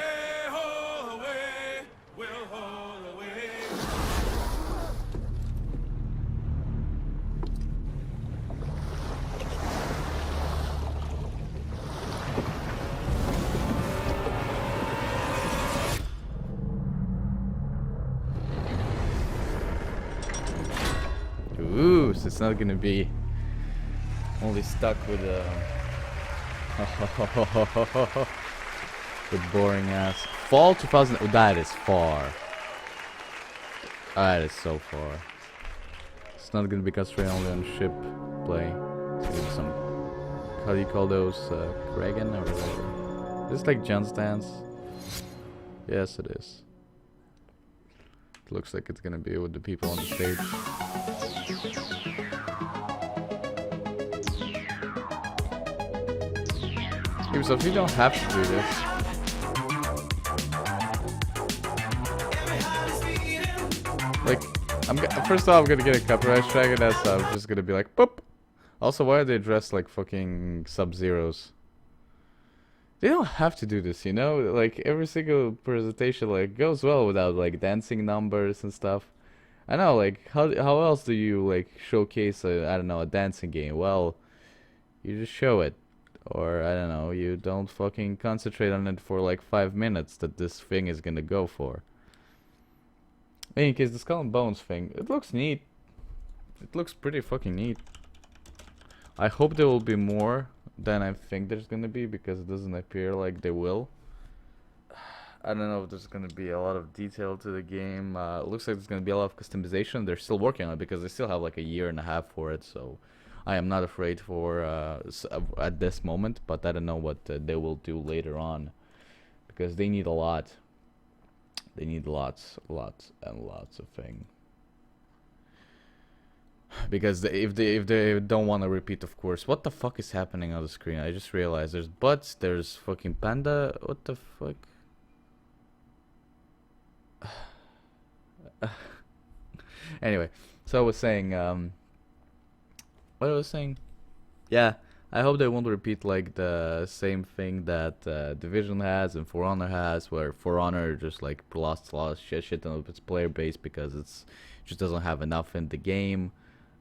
Speaker 4: ho away, we'll haul away.
Speaker 1: Ooh, so it's not gonna be only stuck with with boring ass. Fall 2000. Oh, that is far. That is so far. It's not gonna be concentrated only on ship play. It's gonna be some. How do you call those? Kragan or whatever. Is this like John's dance? Yes, it is. It looks like it's gonna be with the people on the stage. Ubisoft, you don't have to do this. Like, first off, I'm gonna get a copyright strike, and that's I'm just gonna be like, boop. Also, why are they dressed like fucking Sub-Zeros? They don't have to do this, you know? Like, every single presentation, like, goes well without, like, dancing numbers and stuff. I know, like, how else do you, like, showcase I don't know, a dancing game? Well, you just show it. Or, I don't know, you don't fucking concentrate on it for, like, 5 minutes that this thing is gonna go for. In any case, the Skull and Bones thing, it looks neat. It looks pretty fucking neat. I hope there will be more than I think there's gonna be, because it doesn't appear like they will. I don't know if there's gonna be a lot of detail to the game. It looks like there's gonna be a lot of customization. They're still working on it because they still have like a year and a half for it, so I am not afraid for at this moment, but I don't know what they will do later on, because they need a lot. They need lots and lots of things. Because if they don't want to repeat, of course. What the fuck is happening on the screen? I just realized there's butts, there's fucking panda. What the fuck? Anyway, so I was saying, what I was saying? Yeah, I hope they won't repeat like the same thing that Division has and For Honor has, where For Honor just like lost a lot of shit on its player base because it's just doesn't have enough in the game.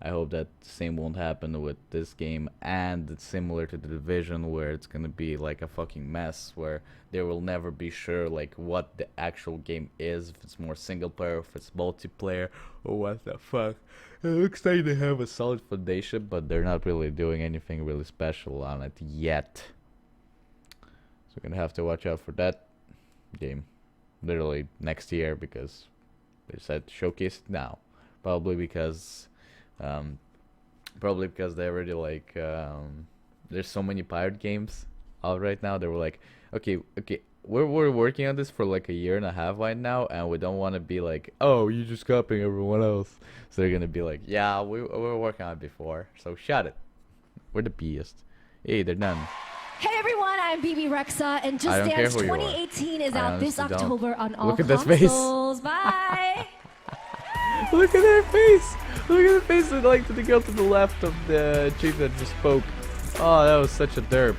Speaker 1: I hope that the same won't happen with this game, and it's similar to the Division, where it's gonna be like a fucking mess, where they will never be sure like what the actual game is, if it's more single player, if it's multiplayer, or what the fuck. It looks like they have a solid foundation, but they're not really doing anything really special on it yet. So we're gonna have to watch out for that game, literally next year, because they said showcase it now. Probably because they already like there's so many pirate games out right now. They were like, okay, we're working on this for like a year and a half right now, and we don't want to be like, oh, you're just copying everyone else. So they're gonna be like, yeah, we were working on it before, so shut it. We're the best. Hey, they're done.
Speaker 5: Hey everyone, I'm BB Rexa, and Just Dance 2018 is out this October on all consoles. Bye.
Speaker 1: Look at their face! Look at the face of like the girl to the left of the chief that just spoke. Oh, that was such a derp.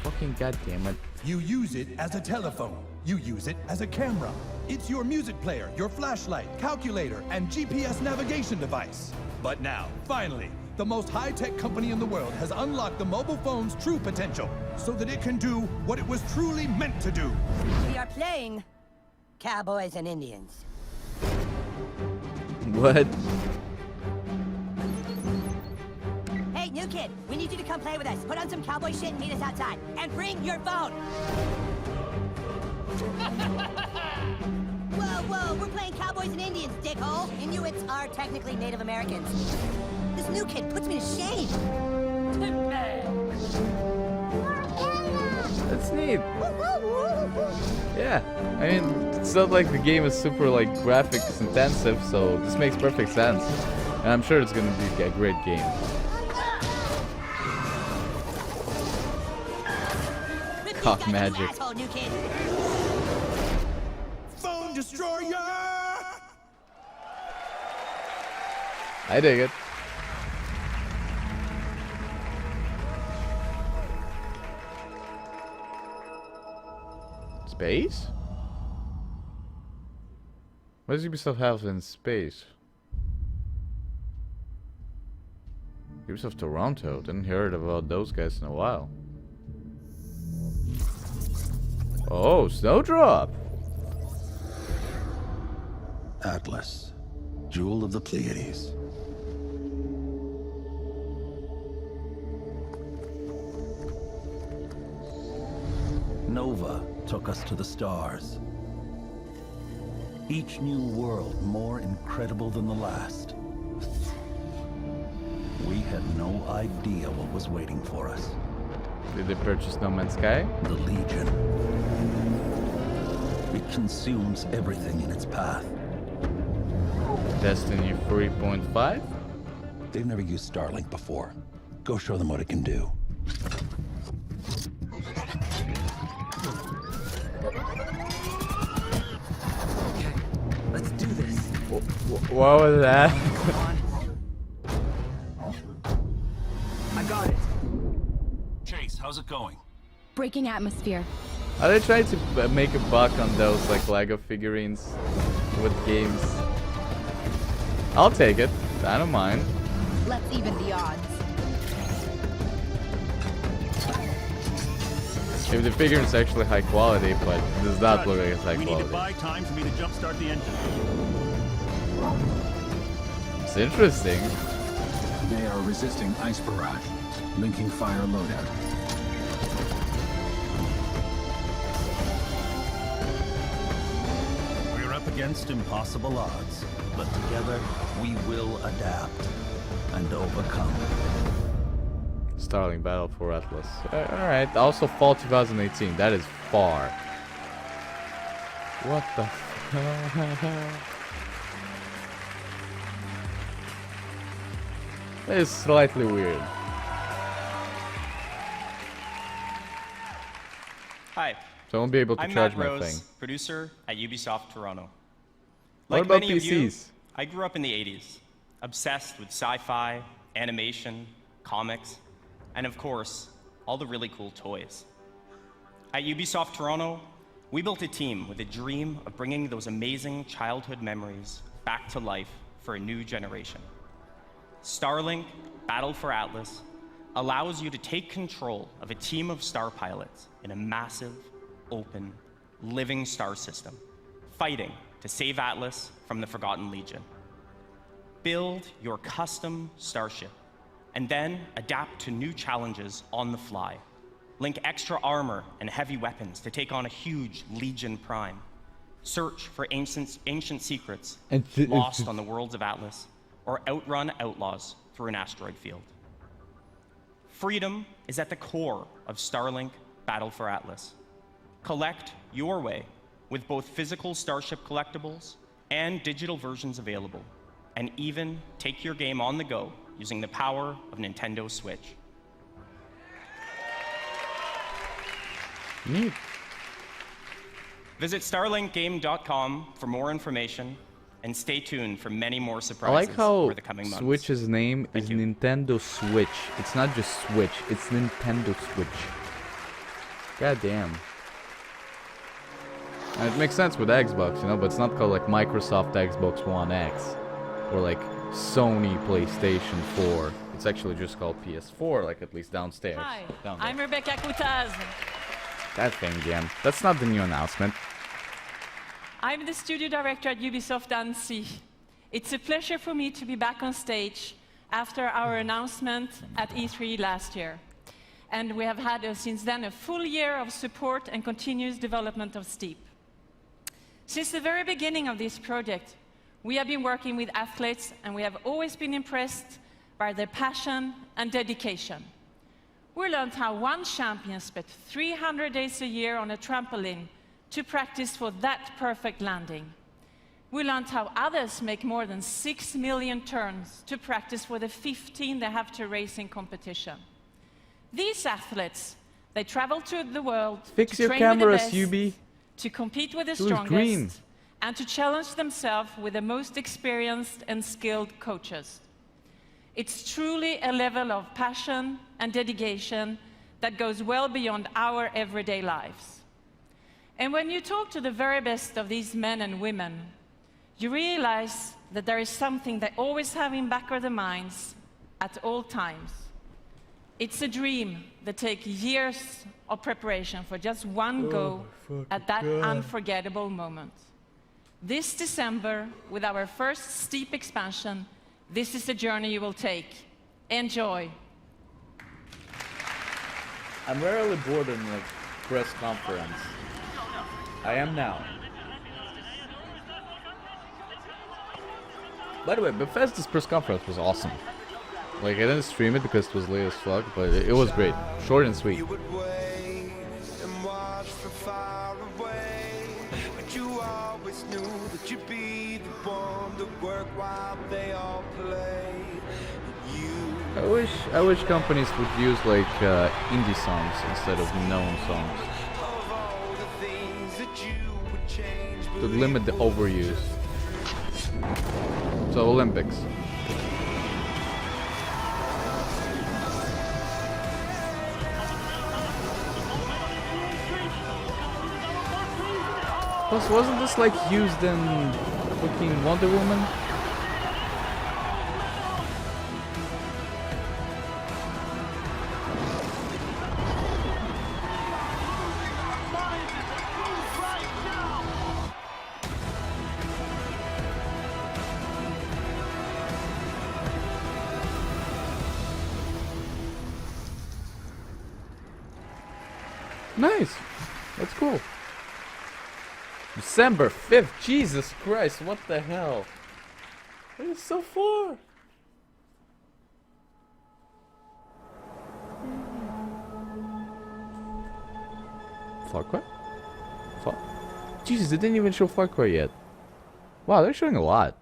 Speaker 1: Fucking goddamn it.
Speaker 9: You use it as a telephone. You use it as a camera. It's your music player, your flashlight, calculator, and GPS navigation device. But now, finally, the most high-tech company in the world has unlocked the mobile phone's true potential so that it can do what it was truly meant to do.
Speaker 14: We are playing Cowboys and Indians.
Speaker 1: What?
Speaker 14: Hey, new kid, we need you to come play with us. Put on some cowboy shit and meet us outside. And bring your phone! Whoa, we're playing Cowboys and Indians, dickhole. Inuits are technically Native Americans. This new kid puts me to shame.
Speaker 1: That's neat. Yeah, I mean, it's not like the game is super like graphics intensive, so this makes perfect sense. And I'm sure it's gonna be a great game. Cock magic.
Speaker 9: Phone destroyer!
Speaker 1: I dig it. Space? What does Ubisoft have in space? Ubisoft Toronto. Didn't hear about those guys in a while. Oh, Snowdrop!
Speaker 23: Atlas, jewel of the Pleiades. Nova took us to the stars. Each new world more incredible than the last. We had no idea what was waiting for us.
Speaker 1: Did they purchase No Man's Sky?
Speaker 23: The Legion. It consumes everything in its path.
Speaker 1: Destiny 3.5?
Speaker 23: They've never used Starlink before. Go show them what it can do.
Speaker 24: Okay, let's do this.
Speaker 1: What was that?
Speaker 6: I got it.
Speaker 23: Chase, how's it going?
Speaker 8: Breaking atmosphere.
Speaker 1: Are they trying to make a buck on those like Lego figurines with games? I'll take it. I don't mind.
Speaker 8: Let's even the odds.
Speaker 1: If the figure's actually high quality, but it does not look like it's high
Speaker 10: We need
Speaker 1: quality.
Speaker 10: to buy time for me to jumpstart the engine.
Speaker 1: It's interesting.
Speaker 23: They are resisting ice barrage. Linking fire loadout.
Speaker 10: We're up against impossible odds, but together we will adapt and overcome.
Speaker 1: Starling Battle for Atlas. Alright, also fall 2018. That is far. What the That is slightly weird.
Speaker 24: Hi.
Speaker 1: So I won't be able to
Speaker 24: I'm
Speaker 1: charge
Speaker 24: Matt
Speaker 1: my
Speaker 24: Rose,
Speaker 1: thing.
Speaker 24: producer at Ubisoft Toronto.
Speaker 1: What
Speaker 24: Like
Speaker 1: about
Speaker 24: many of you,
Speaker 1: PCs?
Speaker 24: I grew up in the 80s, obsessed with sci-fi, animation, comics, and of course, all the really cool toys. At Ubisoft Toronto, we built a team with a dream of bringing those amazing childhood memories back to life for a new generation. Starlink Battle for Atlas allows you to take control of a team of star pilots in a massive, open, living star system, fighting to save Atlas from the Forgotten Legion. Build your custom starship, and then adapt to new challenges on the fly. Link extra armor and heavy weapons to take on a huge Legion Prime. Search for ancient secrets lost on the worlds of Atlas, or outrun outlaws through an asteroid field. Freedom is at the core of Starlink Battle for Atlas. Collect your way with both physical Starship collectibles and digital versions available, and even take your game on the go using the power of Nintendo Switch.
Speaker 1: Neat.
Speaker 24: Visit starlinkgame.com for more information, and stay tuned for many more
Speaker 1: I
Speaker 24: surprises
Speaker 1: like how
Speaker 24: over the coming months.
Speaker 1: Switch's name is Nintendo Switch. It's not just Switch, it's Nintendo Switch. God damn. And it makes sense with Xbox, you know, but it's not called like Microsoft Xbox One X or like Sony PlayStation 4. It's actually just called PS4, like at least downstairs.
Speaker 25: Hi,
Speaker 1: Down there.
Speaker 25: I'm Rebecca Kutaz.
Speaker 1: That thing again. That's not the new announcement.
Speaker 25: I'm the studio director at Ubisoft Annecy. It's a pleasure for me to be back on stage after our announcement at E3 last year. And we have had since then a full year of support and continuous development of Steep. Since the very beginning of this project, we have been working with athletes, and we have always been impressed by their passion and dedication. We learned how one champion spent 300 days a year on a trampoline to practice for that perfect landing. We learned how others make more than 6 million turns to practice for the 15 they have to race in competition. These athletes, they travel to the world
Speaker 1: Fix
Speaker 25: to
Speaker 1: your
Speaker 25: train
Speaker 1: cameras,
Speaker 25: with the best,
Speaker 1: Ubi.
Speaker 25: to compete with the
Speaker 1: It was
Speaker 25: strongest,
Speaker 1: green.
Speaker 25: and to challenge themselves with the most experienced and skilled coaches. It's truly a level of passion and dedication that goes well beyond our everyday lives. And when you talk to the very best of these men and women, you realize that there is something they always have in back of their minds at all times. It's a dream that takes years of preparation for just one go at that unforgettable moment. This December, with our first Steep expansion, this is the journey you will take. Enjoy.
Speaker 1: I'm rarely bored in like press conference. I am now. By the way, Bethesda's press conference was awesome. Like, I didn't stream it because it was late as fuck, but it was great. Short and sweet. I wish companies would use like indie songs instead of known songs. To limit the overuse. So Olympics. Plus, wasn't this like used in fucking Wonder Woman? Nice. That's cool. December 5th. Jesus Christ, what the hell? It is so far. Far Cry? Jesus, they didn't even show Far Cry yet. Wow, they're showing a lot.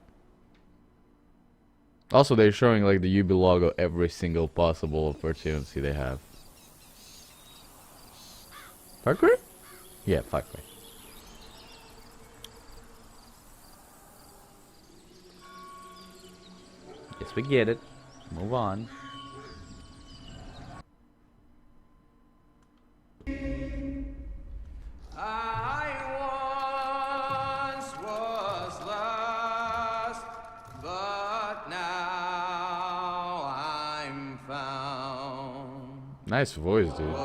Speaker 1: Also, they're showing like the UB logo every single possible opportunity they have. Far Cry? Yeah, Far Cry. Yes, we get it. Move on.
Speaker 6: I once was lost, but now I'm found.
Speaker 1: Nice voice, dude.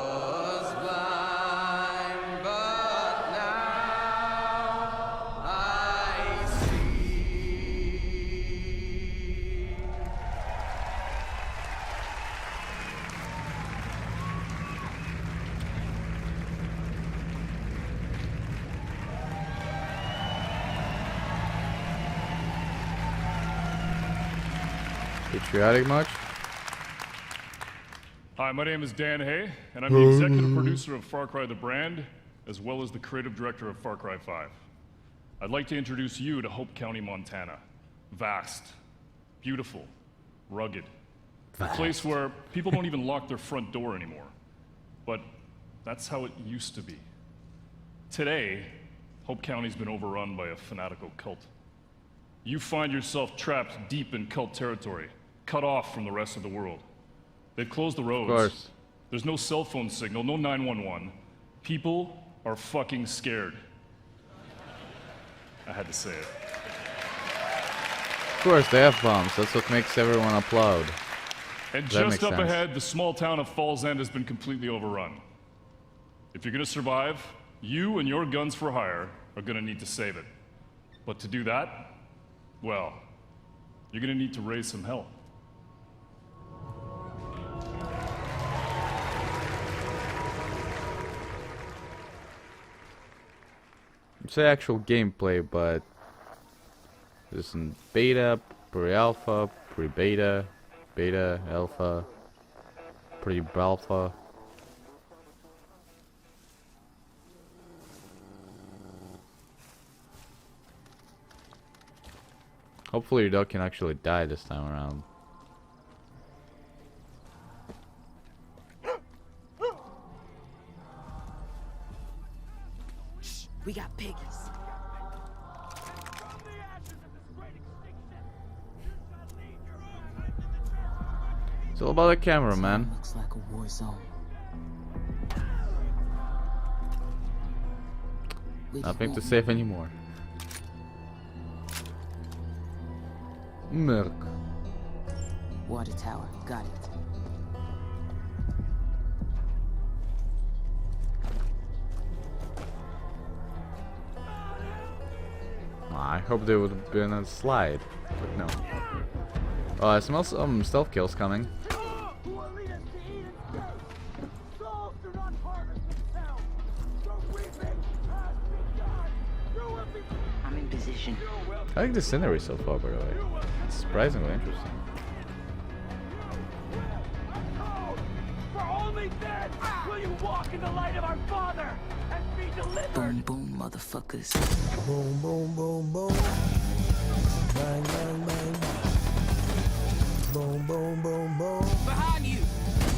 Speaker 1: Patriotic much?
Speaker 7: Hi, my name is Dan Hay, and I'm the executive producer of Far Cry the brand, as well as the creative director of Far Cry 5. I'd like to introduce you to Hope County, Montana. Vast, beautiful, rugged. A place where people don't even lock their front door anymore. But that's how it used to be. Today, Hope County's been overrun by a fanatical cult. You find yourself trapped deep in cult territory, cut off from the rest of the world. They've closed the roads.
Speaker 1: Of course.
Speaker 7: There's no cell phone signal, no 911. People are fucking scared. I had to say it.
Speaker 1: Of course, the F-bombs. That's what makes everyone applaud.
Speaker 7: And just up ahead, the small town of Falls End has been completely overrun. If you're gonna survive, you and your guns for hire are gonna need to save it. But to do that, well, you're gonna need to raise some hell.
Speaker 1: It's actual gameplay, but there's some beta, pre-alpha, pre-beta, beta, alpha, pre-alpha. Hopefully your dog can actually die this time around.
Speaker 14: We got piggies.
Speaker 1: It's all about the camera, man.
Speaker 14: Looks like a war zone.
Speaker 1: Nothing to save anymore. Merc.
Speaker 14: Water tower, got it.
Speaker 1: I hope there would have been a slide, but no. Oh, I smell some stealth kills coming.
Speaker 14: I'm in position.
Speaker 1: I like the scenery so far, by the way. It's surprisingly interesting.
Speaker 6: For only then will you walk in the light of our Father and be delivered.
Speaker 14: Boom, boom, motherfuckers.
Speaker 12: Boom, boom, boom, boom. Bang, bang, bang, bang. Boom, boom, boom, boom.
Speaker 6: Behind you.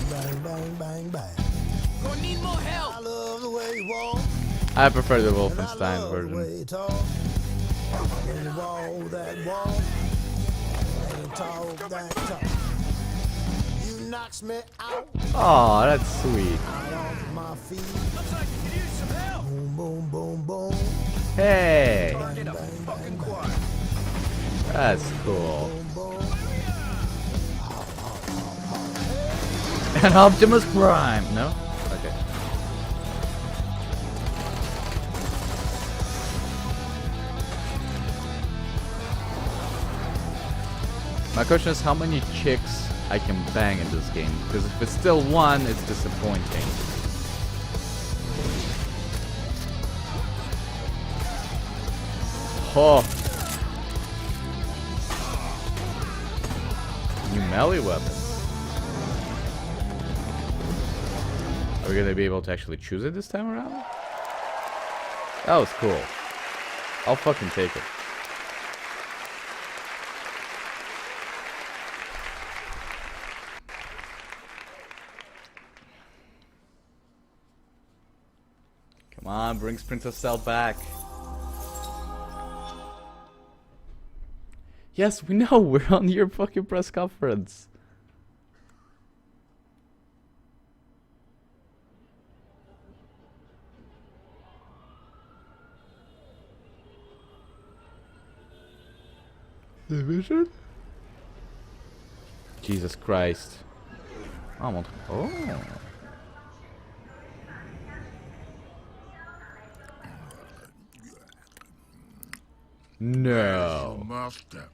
Speaker 12: Bang, bang, bang, bang.
Speaker 6: Gonna need more help.
Speaker 12: I love the way you walk.
Speaker 1: I prefer the Wolfenstein version.
Speaker 12: When you walk that walk and talk that talk. You knocks me out.
Speaker 1: Oh, that's sweet.
Speaker 12: Out off my feet. Looks like you could use some help. Boom, boom, boom, boom.
Speaker 1: Hey! That's cool. And Optimus Prime! No? Okay. My question is how many chicks I can bang in this game, because if it's still one, it's disappointing. Oh! New melee weapons. Are we gonna be able to actually choose it this time around? That was cool. I'll fucking take it. Come on, bring Splinter Cell back. Yes, we know. We're on your fucking press conference. Division? Jesus Christ. Oh. No.
Speaker 22: Master,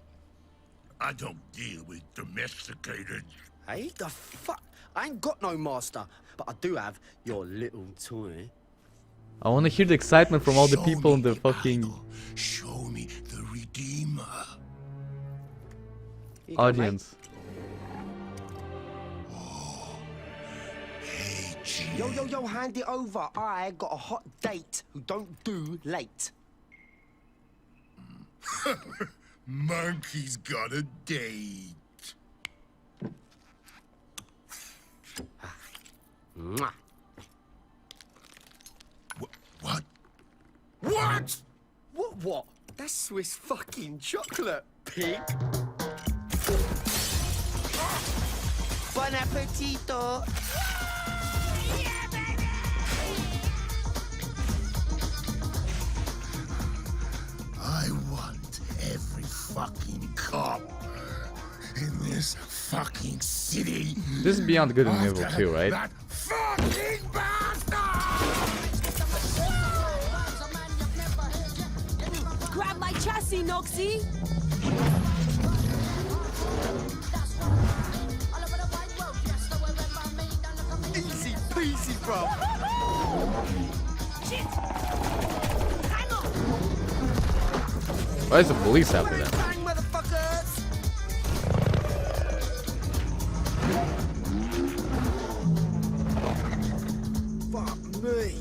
Speaker 22: I don't deal with domesticated.
Speaker 11: Hey, the fuck? I ain't got no master, but I do have your little toy.
Speaker 1: I want to hear the excitement from all the people in the fucking
Speaker 22: Show me the Redeemer.
Speaker 1: audience.
Speaker 11: Yo, hand it over. I got a hot date who don't do late.
Speaker 22: Monkey's got a date.
Speaker 11: Mwah.
Speaker 22: What? What?
Speaker 11: What? That's Swiss fucking chocolate, pig. Bon appetito.
Speaker 22: I want every fucking cop in this fucking city.
Speaker 1: This is Beyond Good and Evil 2, right?
Speaker 22: That fucking bastard!
Speaker 13: Grab my chassis, Noxie!
Speaker 11: Easy peasy, bro.
Speaker 13: Shit!
Speaker 1: Why is the police after that?
Speaker 11: Bang, motherfuckers! Fuck me.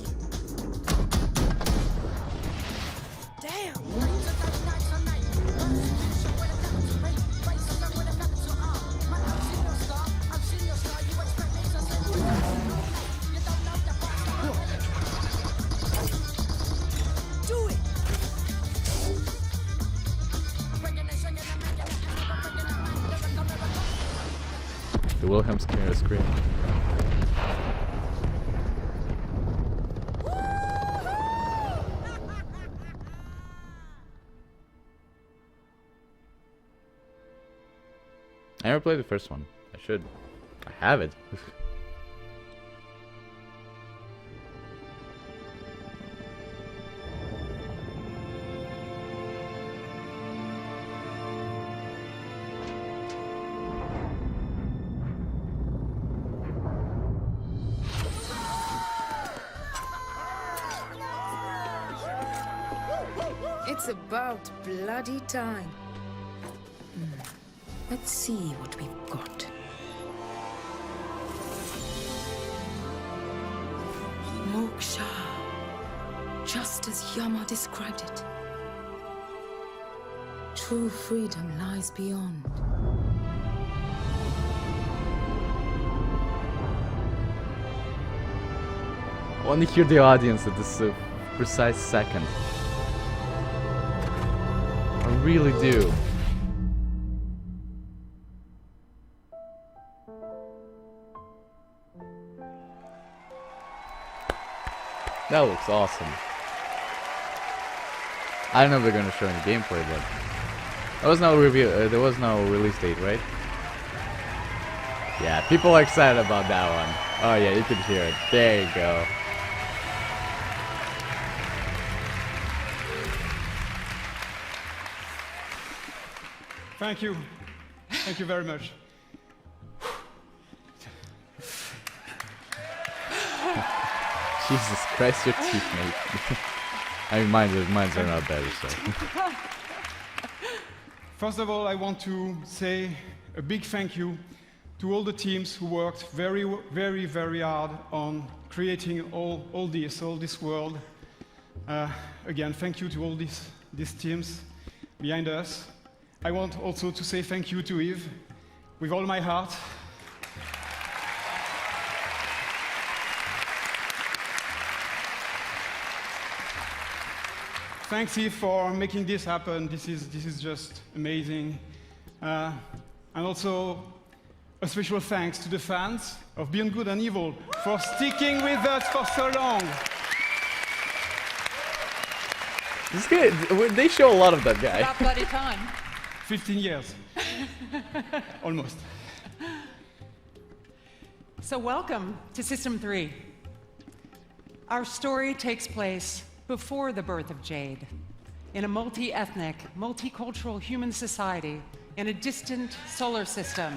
Speaker 13: Damn! Do it!
Speaker 1: The Wilhelm scare scream. I never played the first one. I should. I have it.
Speaker 16: It's about bloody time. Let's see what we've got. Moksha. Just as Yama described it. True freedom lies beyond.
Speaker 1: I want to hear the audience at this precise second. I really do. That looks awesome. I don't know if they're gonna show any gameplay, but there was no review. There was no release date, right? Yeah, people are excited about that one. Oh yeah, you can hear it. There you go.
Speaker 2: Thank you. Thank you very much.
Speaker 1: Jesus Christ, your teeth, mate. I mean, mine's are not better, so.
Speaker 2: First of all, I want to say a big thank you to all the teams who worked very, very, very hard on creating all this world. Again, thank you to all these teams behind us. I want also to say thank you to Yves, with all my heart. Thanks, Yves, for making this happen. This is just amazing. And also, a special thanks to the fans of Beyond Good and Evil for sticking with us for so long.
Speaker 1: This guy, they show a lot of that guy.
Speaker 25: About bloody time.
Speaker 2: 15 years. Almost.
Speaker 18: So welcome to System 3. Our story takes place before the birth of Jade, in a multi-ethnic, multicultural human society in a distant solar system.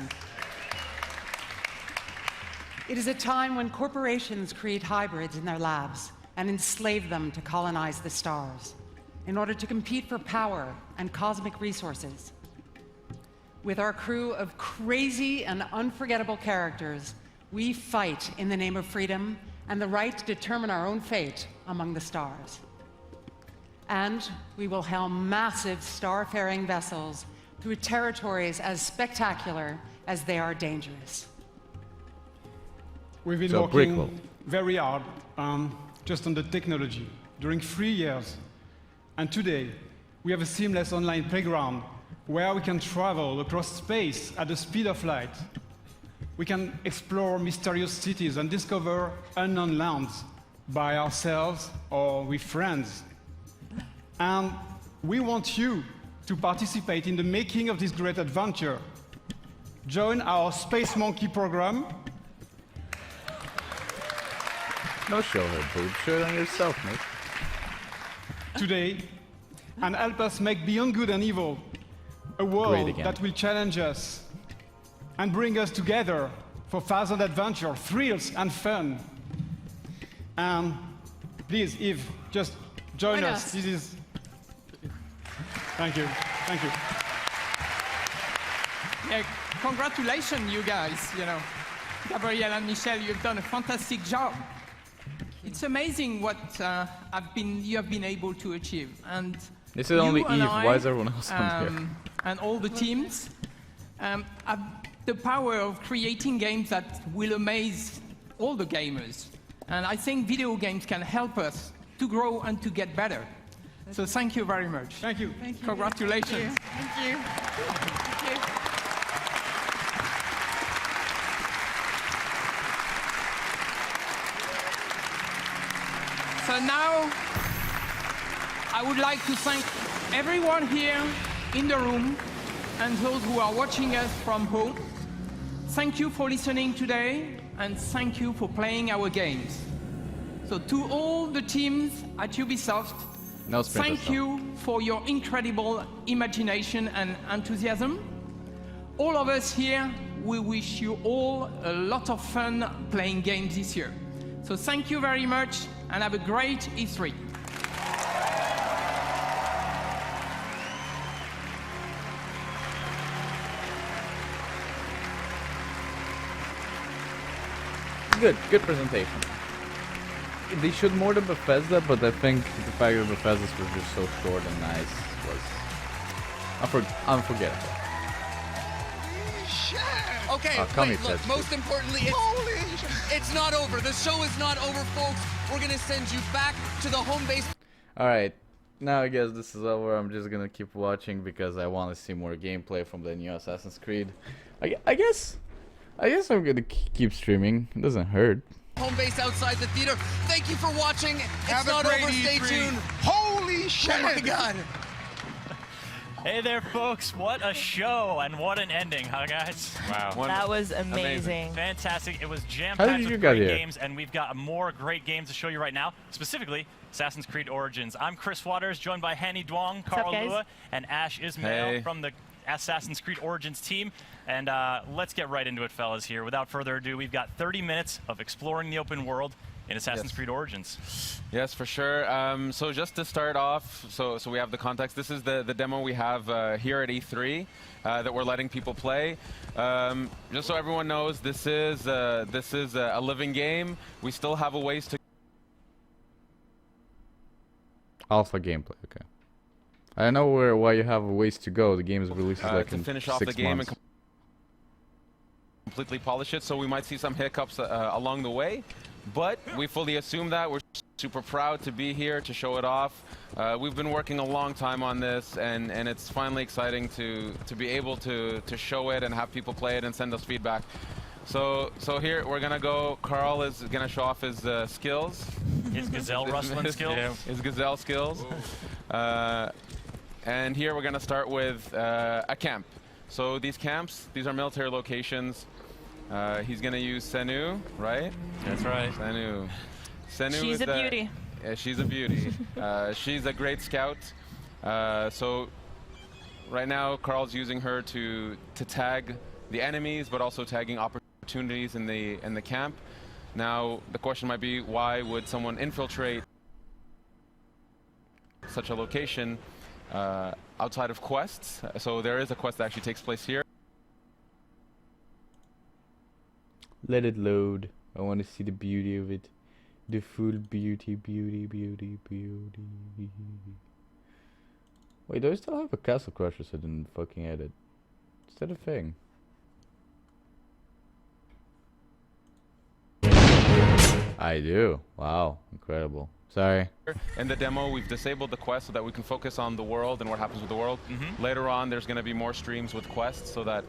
Speaker 18: It is a time when corporations create hybrids in their labs and enslave them to colonize the stars in order to compete for power and cosmic resources. With our crew of crazy and unforgettable characters, we fight in the name of freedom and the right to determine our own fate among the stars. And we will helm massive star-faring vessels through territories as spectacular as they are dangerous.
Speaker 2: We've been working very hard just on the technology during 3 years. And today, we have a seamless online playground where we can travel across space at the speed of light. We can explore mysterious cities and discover unknown lands by ourselves or with friends. And we want you to participate in the making of this great adventure. Join our Space Monkey program.
Speaker 1: No show her boob, show it on yourself, mate.
Speaker 2: Today, and help us make Beyond Good and Evil a world that will challenge us and bring us together for thousand adventure, thrills, and fun. And please, Yves, just join us. This is. Thank you. Thank you.
Speaker 19: Yeah, congratulations, you guys. You know, Gabrielle and Michelle, you've done a fantastic job. It's amazing what you have been able to achieve. And
Speaker 1: this is only Yves. Why is everyone else on here?
Speaker 19: And all the teams have the power of creating games that will amaze all the gamers. And I think video games can help us to grow and to get better. So thank you very much.
Speaker 2: Thank you.
Speaker 19: Thank you. Congratulations.
Speaker 18: Thank you. Thank you.
Speaker 19: So now, I would like to thank everyone here in the room and those who are watching us from home. Thank you for listening today, and thank you for playing our games. So to all the teams at Ubisoft, thank you for your incredible imagination and enthusiasm. All of us here, we wish you all a lot of fun playing games this year. So thank you very much, and have a great E3.
Speaker 1: Good presentation. They showed more than Bethesda, but I think the fact that Bethesda's was just so short and nice was unforgettable.
Speaker 20: Okay, wait, look, most importantly, it's not over. The show is not over, folks. We're gonna send you back to the home base.
Speaker 1: Alright, now I guess this is over. I'm just gonna keep watching because I want to see more gameplay from the new Assassin's Creed. I guess I'm gonna keep streaming. It doesn't hurt.
Speaker 20: Home base outside the theater. Thank you for watching. It's not over. Stay tuned.
Speaker 12: Holy
Speaker 20: Holy shit! Oh my god!
Speaker 3: Hey there, folks. What a show and what an ending, huh, guys?
Speaker 4: Wow. That was amazing.
Speaker 3: Fantastic. It was jam-packed with great games, and we've got more great games to show you right now, specifically Assassin's Creed Origins. I'm Chris Waters, joined by Hanny Duong, Carl Lua, and Ash Ismail from the Assassin's Creed Origins team. And let's get right into it, fellas, here. Without further ado, we've got 30 minutes of exploring the open world in Assassin's Creed Origins.
Speaker 4: Yes, for sure. So just to start off, so we have the context. This is the demo we have here at E3 that we're letting people play. Just so everyone knows, this is a living game. We still have a ways to.
Speaker 1: Alpha gameplay. Okay. I know why you have a ways to go. The game is released like in 6 months. To finish off the game and
Speaker 4: completely polish it. So we might see some hiccups along the way. But we fully assume that. We're super proud to be here to show it off. We've been working a long time on this, and it's finally exciting to be able to show it and have people play it and send us feedback. So here we're gonna go. Carl is gonna show off his skills.
Speaker 3: His gazelle rustling skills.
Speaker 4: His gazelle skills. And here we're gonna start with a camp. So these camps, these are military locations. He's gonna use Senu, right?
Speaker 3: That's right.
Speaker 4: Senu.
Speaker 5: She's a beauty.
Speaker 4: Yeah, she's a beauty. She's a great scout. So right now, Carl's using her to tag the enemies, but also tagging opportunities in the camp. Now the question might be, why would someone infiltrate such a location outside of quests? So there is a quest that actually takes place here.
Speaker 1: Let it load. I want to see the beauty of it. The full beauty, beauty, beauty, beauty. Wait, do I still have a Castle Crushers I didn't fucking edit? Is that a thing? I do. Wow, incredible. Sorry.
Speaker 4: In the demo, we've disabled the quest so that we can focus on the world and what happens with the world. Later on, there's going to be more streams with quests so that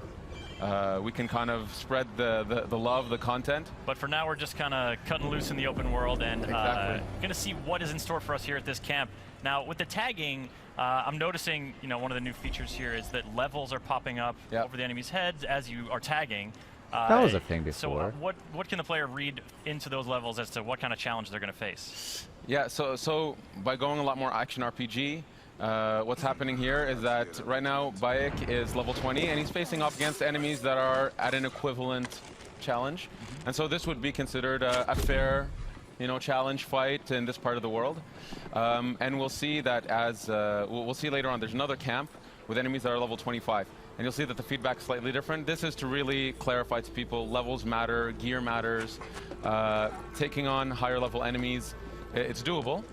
Speaker 4: we can kind of spread the love, the content.
Speaker 3: But for now, we're just kind of cutting loose in the open world and going to see what is in store for us here at this camp. Now, with the tagging, I'm noticing, one of the new features here is that levels are popping up over the enemy's heads as you are tagging.
Speaker 1: That was a thing before.
Speaker 3: So what can the player read into those levels as to what kind of challenge they're going to face?
Speaker 4: Yeah, so by going a lot more action RPG, what's happening here is that right now Bayek is level 20 and he's facing off against enemies that are at an equivalent challenge. And so this would be considered a fair, challenge fight in this part of the world. And we'll see that as, we'll see later on, there's another camp with enemies that are level 25. And you'll see that the feedback's slightly different. This is to really clarify to people, levels matter, gear matters. Taking on higher level enemies, it's doable.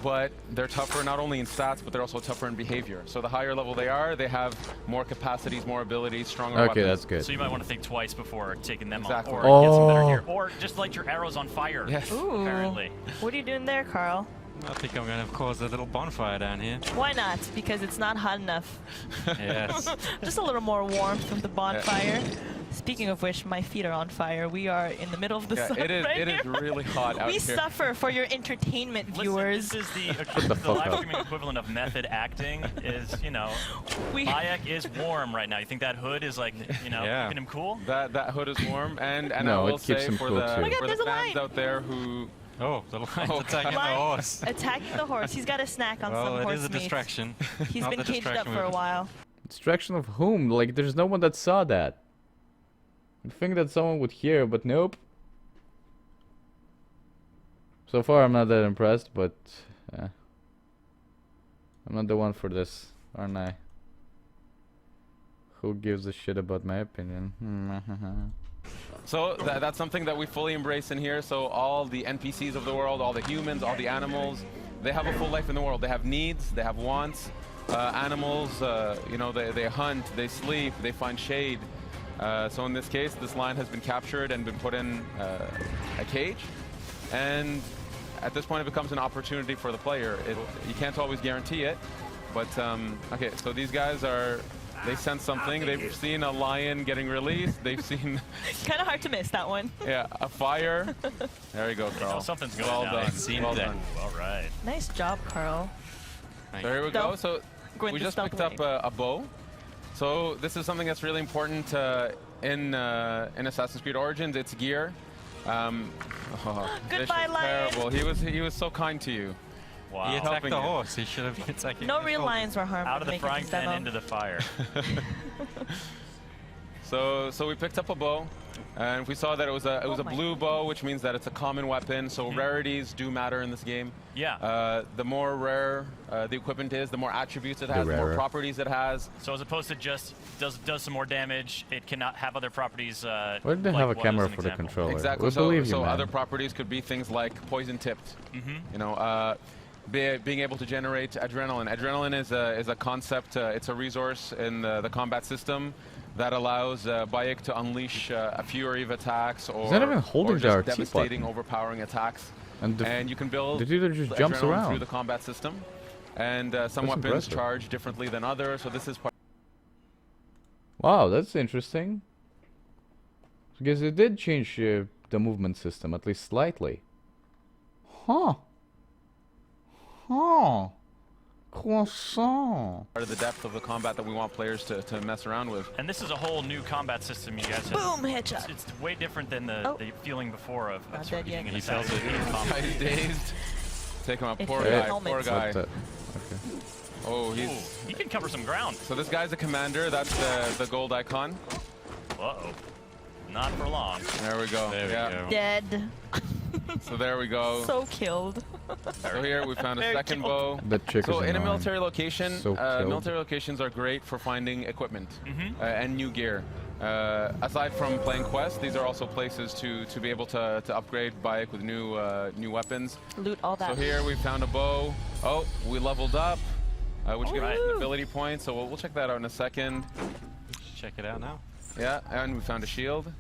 Speaker 4: But they're tougher not only in stats, but they're also tougher in behavior. So the higher level they are, they have more capacities, more abilities, stronger weapons.
Speaker 1: Okay, that's good.
Speaker 3: So you might want to think twice before taking them
Speaker 4: on, or
Speaker 3: get some better gear. Or just light your arrows on fire, apparently.
Speaker 5: What are you doing there, Carl?
Speaker 15: I think I'm going to cause a little bonfire down here.
Speaker 5: Why not? Because it's not hot enough.
Speaker 15: Yes.
Speaker 5: Just a little more warmth from the bonfire. Speaking of which, my feet are on fire. We are in the middle of the sun
Speaker 4: it is really hot out
Speaker 5: we
Speaker 4: here.
Speaker 5: suffer for your entertainment, viewers.
Speaker 3: This is the live streaming equivalent of method acting. Is Bayek is warm right now. You think that hood is like keeping him cool?
Speaker 4: That hood is warm, and
Speaker 1: no,
Speaker 4: I will say
Speaker 1: for
Speaker 4: the
Speaker 5: there's
Speaker 4: fans out there who.
Speaker 15: Oh, the line's attacking the horse.
Speaker 5: Attacking the horse. He's got a snack on some horse meat.
Speaker 15: Well, it is a distraction.
Speaker 5: He's been caged up for a while.
Speaker 1: Distraction of whom? Like, there's no one that saw that. I think that someone would hear, but nope. So far, I'm not that impressed, but I'm not the one for this, aren't I? Who gives a shit about my opinion?
Speaker 4: So that's something that we fully embrace in here. So all the NPCs of the world, all the humans, all the animals, they have a full life in the world. They have needs, they have wants. Animals, they hunt, they sleep, they find shade. So in this case, this lion has been captured and been put in a cage. And at this point, it becomes an opportunity for the player. You can't always guarantee it. But, okay, so these guys are They sense something. They've seen a lion getting released. They've seen...
Speaker 8: kind of hard to miss that one.
Speaker 4: Yeah, a fire. There you go, Carl.
Speaker 3: Something's going
Speaker 4: well
Speaker 3: down.
Speaker 4: Done. Well done.
Speaker 3: All right.
Speaker 8: Nice job, Carl.
Speaker 4: There we go. So we just picked up a bow. So this is something that's really important in Assassin's Creed Origins. It's gear.
Speaker 8: Goodbye, lion.
Speaker 4: Terrible. He was so kind to you.
Speaker 3: Wow.
Speaker 15: He attacked the horse. He should have been attacking.
Speaker 8: No real lions were harmed.
Speaker 3: Out of the frying pan
Speaker 8: demo.
Speaker 3: into the fire.
Speaker 4: So we picked up a bow, and we saw that it was a blue bow, which means that it's a common weapon. So rarities do matter in this game.
Speaker 3: Yeah.
Speaker 4: The more rare the equipment is, the more attributes it has, the more properties it has.
Speaker 3: So as opposed to just does some more damage, it cannot have other properties.
Speaker 1: Why did they have a camera for the controller?
Speaker 4: Exactly. So other properties could be things like poison tipped. You know. Being able to generate adrenaline. Adrenaline is a concept. It's a resource in the combat system that allows Bayek to unleash a fury of attacks or just devastating, overpowering attacks. And you can build
Speaker 1: the dude just jumps
Speaker 4: adrenaline
Speaker 1: around
Speaker 4: through the combat system. And some weapons charge differently than others. So this is part.
Speaker 1: Wow, that's interesting. Because it did change the movement system, at least slightly. Huh. Huh. Croissant.
Speaker 4: Part of the depth of the combat that we want players to mess around with.
Speaker 3: And this is a whole new combat system you guys have.
Speaker 8: Boom, headshot.
Speaker 3: It's way different than the feeling before of
Speaker 8: dead yet.
Speaker 3: he tells it.
Speaker 4: He's dazed. Take him out.
Speaker 8: If
Speaker 4: Poor
Speaker 8: you're
Speaker 4: guy.
Speaker 8: helmet.
Speaker 4: Poor guy.
Speaker 1: Okay.
Speaker 4: Oh,
Speaker 3: he can cover some ground.
Speaker 4: So this guy's a commander. That's the gold icon.
Speaker 3: Uh-oh. Not for long.
Speaker 4: There we go.
Speaker 3: There we go.
Speaker 8: Dead.
Speaker 4: So there we go.
Speaker 8: So killed.
Speaker 4: So here we found a second bow.
Speaker 1: That chick
Speaker 4: So
Speaker 1: is
Speaker 4: in a
Speaker 1: annoying.
Speaker 4: military location,
Speaker 1: So
Speaker 4: military locations are great for finding equipment and new gear. Aside from playing quests, these are also places to be able to upgrade Bayek with new weapons.
Speaker 8: Loot all that.
Speaker 4: So here we found a bow. Oh, we leveled up, which gives us an ability point. So we'll check that out in a second.
Speaker 15: Check it out now.
Speaker 4: Yeah, and we found a shield.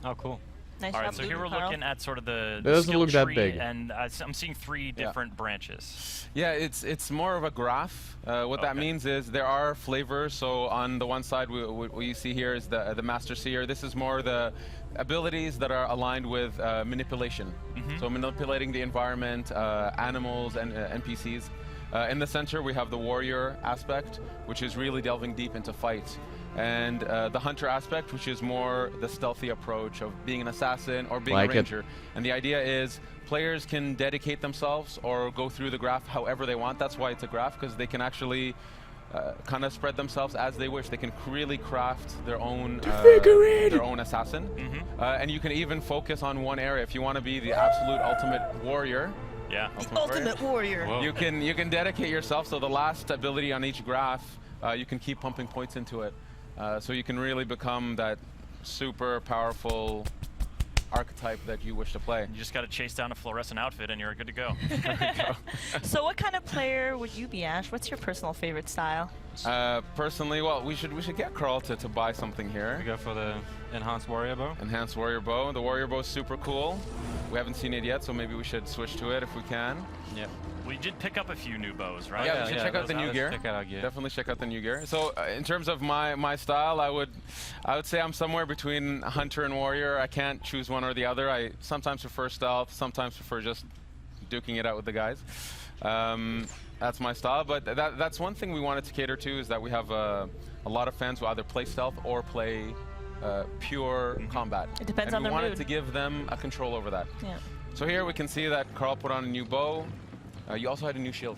Speaker 15: Oh, cool.
Speaker 8: Nice
Speaker 3: All right,
Speaker 8: job,
Speaker 3: so here we're
Speaker 8: Carl.
Speaker 3: looking at sort of the
Speaker 1: doesn't
Speaker 3: skill
Speaker 1: look that
Speaker 3: tree,
Speaker 1: big.
Speaker 3: and I'm seeing 3 different branches.
Speaker 4: Yeah, it's more of a graph. What that means is there are flavors. So on the one side, what you see here is the Master Seer. This is more the abilities that are aligned with manipulation. So manipulating the environment, animals, and NPCs. In the center, we have the warrior aspect, which is really delving deep into fight. And the hunter aspect, which is more the stealthy approach of being an assassin or being a ranger. And the idea is players can dedicate themselves or go through the graph however they want. That's why it's a graph, because they can actually kind of spread themselves as they wish. They can really craft their own assassin. And you can even focus on one area. If you want to be the absolute ultimate warrior,
Speaker 8: Ultimate warrior.
Speaker 4: you can dedicate yourself. So the last ability on each graph, you can keep pumping points into it. So you can really become that super powerful archetype that you wish to play.
Speaker 3: You just got to chase down a fluorescent outfit and you're good to go.
Speaker 8: So what kind of player would you be, Ash? What's your personal favorite style?
Speaker 4: Personally, well, we should get Carl to buy something here.
Speaker 15: We go for the enhanced warrior bow.
Speaker 4: Enhanced warrior bow. The warrior bow is super cool. We haven't seen it yet, so maybe we should switch to it if we can.
Speaker 15: Yeah.
Speaker 3: We did pick up a few new bows, right?
Speaker 4: Yeah, we should check out the new gear.
Speaker 15: Check out our gear.
Speaker 4: Definitely check out the new gear. So in terms of my style, I would say I'm somewhere between hunter and warrior. I can't choose one or the other. I sometimes prefer stealth, sometimes prefer just duking it out with the guys. That's my style, but that's one thing we wanted to cater to, is that we have a lot of fans who either play stealth or play pure combat.
Speaker 8: It depends on
Speaker 4: their mood. We wanted to give them a control over that.
Speaker 8: Yeah.
Speaker 4: So here we can see that Carl put on a new bow. You also had a new shield.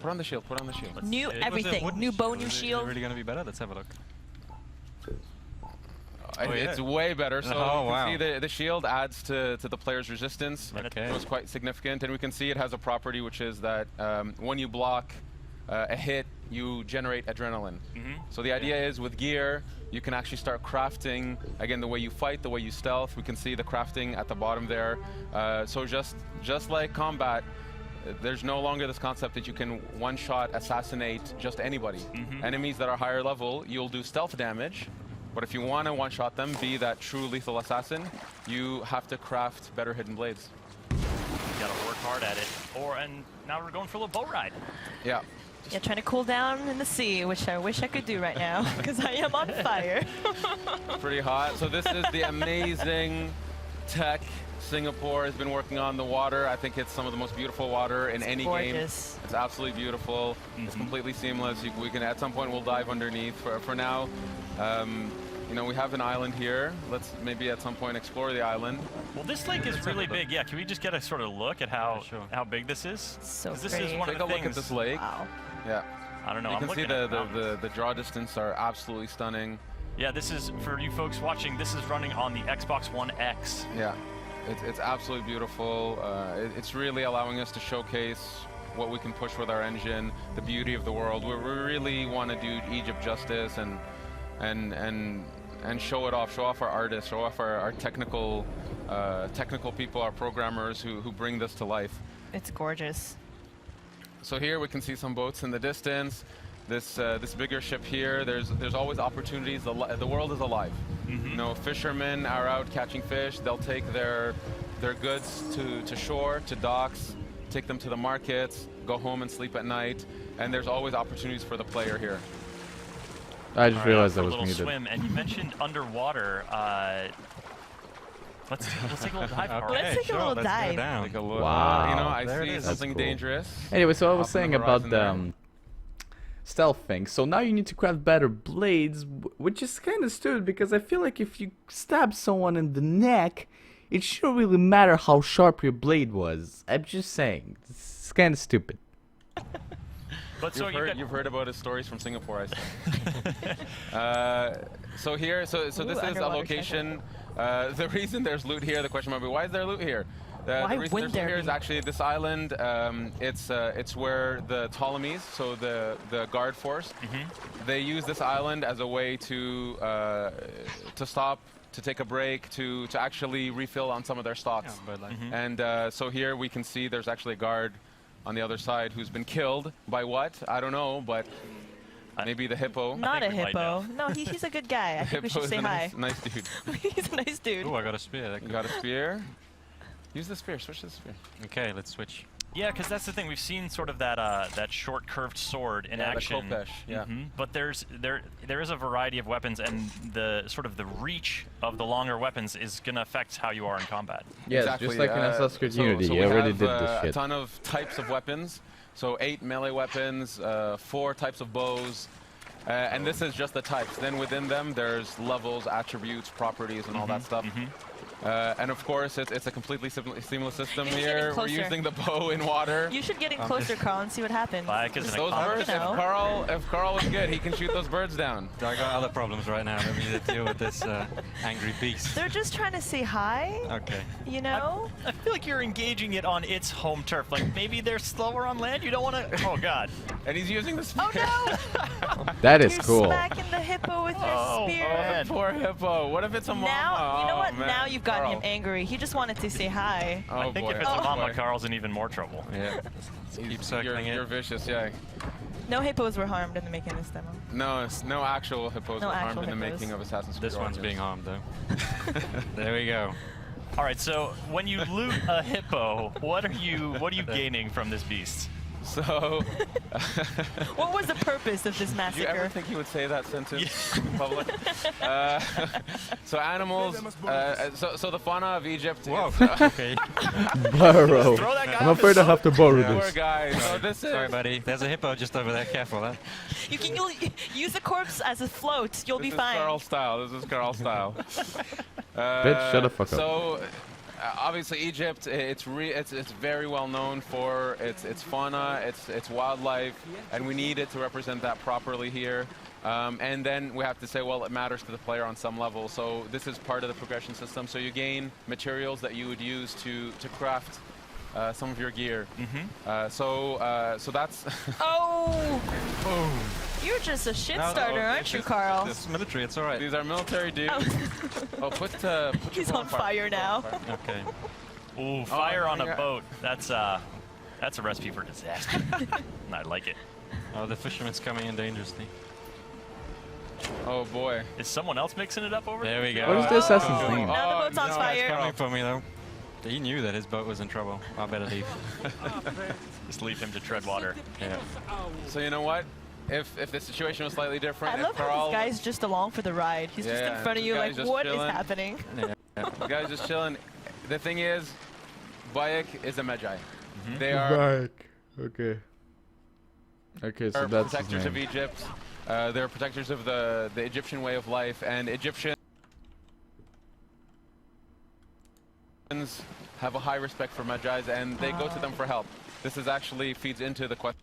Speaker 4: Put on the shield, put on the shield.
Speaker 8: New everything. New bow, new shield.
Speaker 15: Is it really going to be better? Let's have a look.
Speaker 4: It's way better. So you can see the shield adds to the player's resistance.
Speaker 15: Okay.
Speaker 4: It was quite significant. And we can see it has a property, which is that when you block a hit, you generate adrenaline. So the idea is with gear, you can actually start crafting, again, the way you fight, the way you stealth. We can see the crafting at the bottom there. So just like combat, there's no longer this concept that you can one-shot assassinate just anybody. Enemies that are higher level, you'll do stealth damage. But if you want to one-shot them, be that true lethal assassin, you have to craft better hidden blades.
Speaker 3: You gotta work hard at it. And now we're going for a little boat ride.
Speaker 4: Yeah.
Speaker 8: Yeah, trying to cool down in the sea, which I wish I could do right now, because I am on fire.
Speaker 4: Pretty hot. So this is the amazing tech Singapore has been working on the water. I think it's some of the most beautiful water in any game. It's absolutely beautiful. It's completely seamless. We can, at some point, we'll dive underneath. For now, you know, we have an island here. Let's maybe at some point explore the island.
Speaker 3: Well, this lake is really big. Yeah, can we just get a sort of look at how big this is?
Speaker 8: So
Speaker 3: this is one
Speaker 4: Take
Speaker 3: of the
Speaker 4: a look at this lake.
Speaker 8: Wow.
Speaker 4: Yeah.
Speaker 3: I don't know.
Speaker 4: You
Speaker 3: I'm
Speaker 4: can see the draw distance are absolutely stunning.
Speaker 3: Yeah, this is, for you folks watching, this is running on the Xbox One X.
Speaker 4: Yeah, it's absolutely beautiful. It's really allowing us to showcase what we can push with our engine, the beauty of the world. We really want to do Egypt justice and show it off, show off our artists, show off our technical people, our programmers who bring this to life.
Speaker 8: It's gorgeous.
Speaker 4: So here we can see some boats in the distance. This bigger ship here, there's always opportunities. The world is alive. You know, fishermen are out catching fish. They'll take their goods to shore, to docks, take them to the markets, go home and sleep at night. And there's always opportunities for the player here.
Speaker 1: I just realized I was
Speaker 3: muted.
Speaker 1: muted.
Speaker 3: And you mentioned underwater. Let's take a little dive.
Speaker 8: Okay, let's take a little dive.
Speaker 4: Take a look.
Speaker 1: Wow.
Speaker 4: You know, I
Speaker 1: There
Speaker 4: see
Speaker 1: it is.
Speaker 4: something
Speaker 1: That's cool.
Speaker 4: dangerous.
Speaker 1: Anyway, so I was
Speaker 4: Up on
Speaker 1: saying
Speaker 4: the
Speaker 1: about
Speaker 4: horizon
Speaker 1: the stealth thing. So now you need to craft better blades, which is kind of stupid because I feel like if you stab someone in the neck, it shouldn't really matter how sharp your blade was. I'm just saying, it's kind of stupid.
Speaker 3: But
Speaker 4: You've heard about his stories from Singapore, I see. So this is a location. The reason there's loot here, the question might be, why is there loot here? The reason there's loot here is actually this island. It's where the Ptolemies, so the guard force, they use this island as a way to stop, to take a break, to actually refill on some of their stocks. And so here we can see there's actually a guard on the other side who's been killed by what? I don't know, but maybe the hippo.
Speaker 8: Not a hippo. No, he's a good guy. I think we should say hi.
Speaker 4: Nice dude.
Speaker 8: He's a nice dude.
Speaker 15: Oh, I got a spear.
Speaker 4: You got a spear? Use the spear. Switch to the spear.
Speaker 15: Okay, let's switch.
Speaker 3: Yeah, because that's the thing. We've seen sort of that that short curved sword in action.
Speaker 4: The Kopesh, yeah.
Speaker 3: But there is a variety of weapons, and the sort of the reach of the longer weapons is going to affect how you are in combat.
Speaker 1: Yeah,
Speaker 4: exactly.
Speaker 1: just like in Assassin's Creed Unity,
Speaker 4: so
Speaker 1: you
Speaker 4: we
Speaker 1: already
Speaker 4: have,
Speaker 1: did this shit.
Speaker 4: A ton of types of weapons. So 8 melee weapons, 4 types of bows, and this is just the types. Then within them, there's levels, attributes, properties, and all that stuff. And of course, it's a completely seamless system here. We're using the bow in water.
Speaker 8: You should get in closer, Carl, and see what happens.
Speaker 4: Those birds, if Carl was good, he can shoot those birds down.
Speaker 15: I got other problems right now. Let me deal with this angry beast.
Speaker 8: They're just trying to say hi.
Speaker 15: Okay.
Speaker 8: You know?
Speaker 3: I feel like you're engaging it on its home turf. Like maybe they're slower on land. You don't want to. Oh God.
Speaker 4: And he's using the spear.
Speaker 8: Oh no!
Speaker 1: That is
Speaker 8: You're
Speaker 1: cool.
Speaker 8: smacking the hippo with your spear.
Speaker 4: Oh, poor hippo. What if it's a mama?
Speaker 8: Now, you know what?
Speaker 4: Man.
Speaker 8: Now you've gotten him angry. He just wanted to say hi.
Speaker 3: I think if it's a mama, Carl's in even more trouble.
Speaker 15: Yeah. Keep circling
Speaker 4: You're vicious, yeah.
Speaker 8: No hippos were harmed in the making of this demo.
Speaker 4: No actual hippos were harmed in the
Speaker 8: hippos.
Speaker 4: making of Assassin's Creed.
Speaker 15: This one's
Speaker 4: Origins.
Speaker 15: being harmed, though. There we go.
Speaker 3: All right, so when you loot a hippo, what are you gaining from this beast?
Speaker 4: So,
Speaker 8: what was the purpose of this
Speaker 4: did
Speaker 8: massacre?
Speaker 4: you ever think you would say that sentence in public? So animals. So the fauna of Egypt.
Speaker 15: Whoa. Okay.
Speaker 1: Borrow. I'm afraid I have to borrow
Speaker 4: Poor
Speaker 1: this.
Speaker 4: guy. So this is.
Speaker 15: Sorry, buddy. There's a hippo just over there. Careful, huh?
Speaker 8: You can use the corpse as a float. You'll be
Speaker 4: This
Speaker 8: fine.
Speaker 4: is Carl style. This is Carl style.
Speaker 1: Bitch, shut the fuck up.
Speaker 4: So, obviously Egypt, it's very well known for its fauna, its wildlife, and we need it to represent that properly here. And then we have to say, well, it matters to the player on some level. So this is part of the progression system. So you gain materials that you would use to craft some of your gear. So that's.
Speaker 8: Oh! You're just a shit starter, aren't you, Carl?
Speaker 15: It's military. It's all right.
Speaker 4: These are military dudes. Put
Speaker 8: He's on fire now.
Speaker 15: Okay.
Speaker 3: Ooh, fire on a boat. That's a recipe for disaster. I like it.
Speaker 15: Oh, the fisherman's coming in dangerously.
Speaker 4: Oh boy.
Speaker 3: Is someone else mixing it up over
Speaker 15: there? We go.
Speaker 1: What is the assassin's name?
Speaker 8: Now the boat's on
Speaker 15: It's
Speaker 8: fire.
Speaker 15: coming for me, though. He knew that his boat was in trouble. I better leave.
Speaker 3: Just leave him to tread water.
Speaker 15: Yeah.
Speaker 4: So you know what? If the situation was slightly different,
Speaker 8: I love how this guy's just along for the ride. He's just in front of you like, what is happening?
Speaker 4: The guy's just chilling. The thing is, Bayek is a Magi. They are
Speaker 1: Bayek. Okay. Okay, so that's his
Speaker 4: protectors
Speaker 1: name.
Speaker 4: of Egypt. They're protectors of the Egyptian way of life, and Egyptians have a high respect for Magi's, and they go to them for help. This is actually feeds into the questing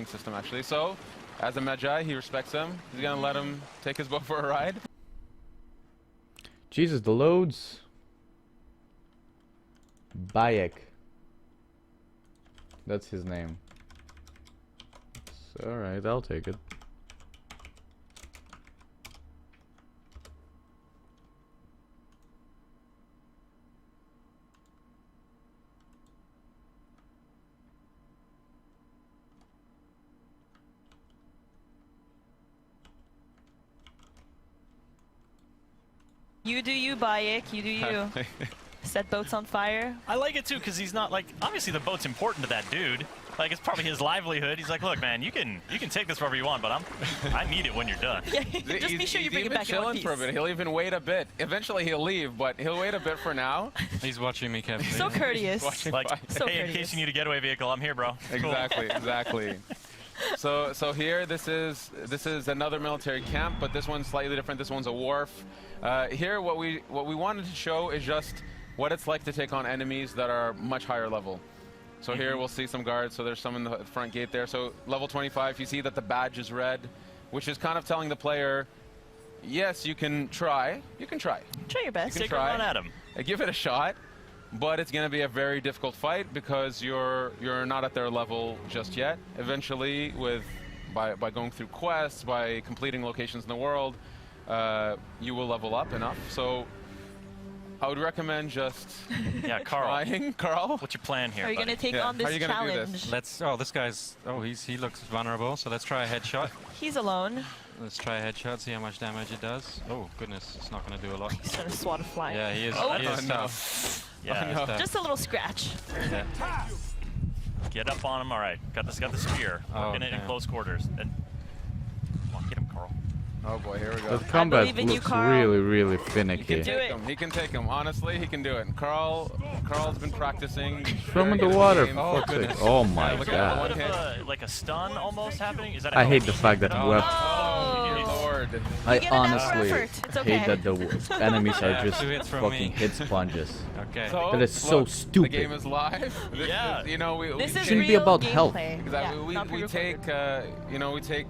Speaker 4: system, actually. So, as a Magi, he respects him. He's gonna let him take his boat for a ride.
Speaker 1: Jesus, the loads. Bayek. That's his name. Alright, I'll take it.
Speaker 8: You do you, Bayek. You do you. Set boats on fire.
Speaker 3: I like it too because he's not like, obviously the boat's important to that dude. Like, it's probably his livelihood. He's like, look, man, you can take this wherever you want, but I need it when you're done.
Speaker 8: Yeah, just be sure you bring it back in one piece.
Speaker 4: For a bit. He'll even wait a bit. Eventually he'll leave, but he'll wait a bit for now.
Speaker 15: He's watching me carefully.
Speaker 8: So courteous.
Speaker 3: Like, hey, in case you need a getaway vehicle, I'm here, bro.
Speaker 4: Exactly, exactly. So here, this is another military camp, but this one's slightly different. This one's a wharf. Here, what we wanted to show is just what it's like to take on enemies that are much higher level. So here we'll see some guards. So there's some in the front gate there. So level 25, you see that the badge is red, which is kind of telling the player, yes, you can try. You can try.
Speaker 8: Try your best.
Speaker 4: You can
Speaker 3: Take
Speaker 4: try.
Speaker 3: a run at him.
Speaker 4: Give it a shot. But it's going to be a very difficult fight because you're not at their level just yet. Eventually, by going through quests, by completing locations in the world, you will level up enough. So I would recommend just trying. Carl,
Speaker 3: what's your plan here?
Speaker 8: Are you going to take on this challenge?
Speaker 15: Do this? This guy's. Oh, he looks vulnerable. So let's try a headshot.
Speaker 8: He's alone.
Speaker 15: Let's try a headshot. See how much damage it does. Oh goodness, it's not going to do a lot.
Speaker 8: He's going to swat a fly.
Speaker 15: Yeah, he is.
Speaker 8: Oh,
Speaker 15: he is tough.
Speaker 3: Yeah,
Speaker 8: just a little scratch.
Speaker 15: Yeah.
Speaker 3: Get up on him. All right, got the spear. Working it in close quarters. And come on, get him, Carl.
Speaker 4: Oh boy, here we go.
Speaker 1: The combat looks really, really finicky.
Speaker 4: He can take him. He can take him. Honestly, he can do it. And Carl's been practicing.
Speaker 1: From the water. Oh goodness. Oh my god.
Speaker 3: Like a stun almost happening. Is that?
Speaker 1: I hate the fact that
Speaker 4: Lord.
Speaker 1: I honestly hate that the enemies are just fucking hit sponges.
Speaker 15: Okay.
Speaker 4: So,
Speaker 1: that is so stupid.
Speaker 4: The game is live.
Speaker 3: Yeah.
Speaker 8: This
Speaker 1: it shouldn't be about health.
Speaker 4: Exactly.
Speaker 8: Yeah,
Speaker 4: we take we take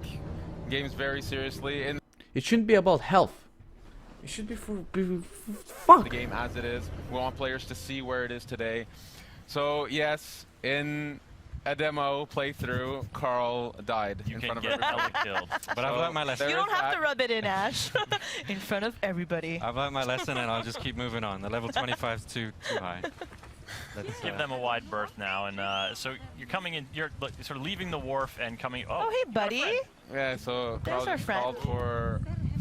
Speaker 4: games very seriously.
Speaker 1: It shouldn't be about health. It should be for fuck.
Speaker 4: The game as it is. We want players to see where it is today. So yes, in a demo playthrough, Carl died in front of everybody.
Speaker 3: Killed.
Speaker 15: But I've learned my lesson.
Speaker 8: You don't have to rub it in, Ash. In front of everybody.
Speaker 15: I've learned my lesson, and I'll just keep moving on. The level 25 is too high.
Speaker 3: Let's give them a wide berth now, and so you're coming in. You're sort of leaving the wharf and coming.
Speaker 8: Oh, hey, buddy.
Speaker 4: Yeah. So
Speaker 8: There's
Speaker 4: Carl
Speaker 8: our friend.
Speaker 4: called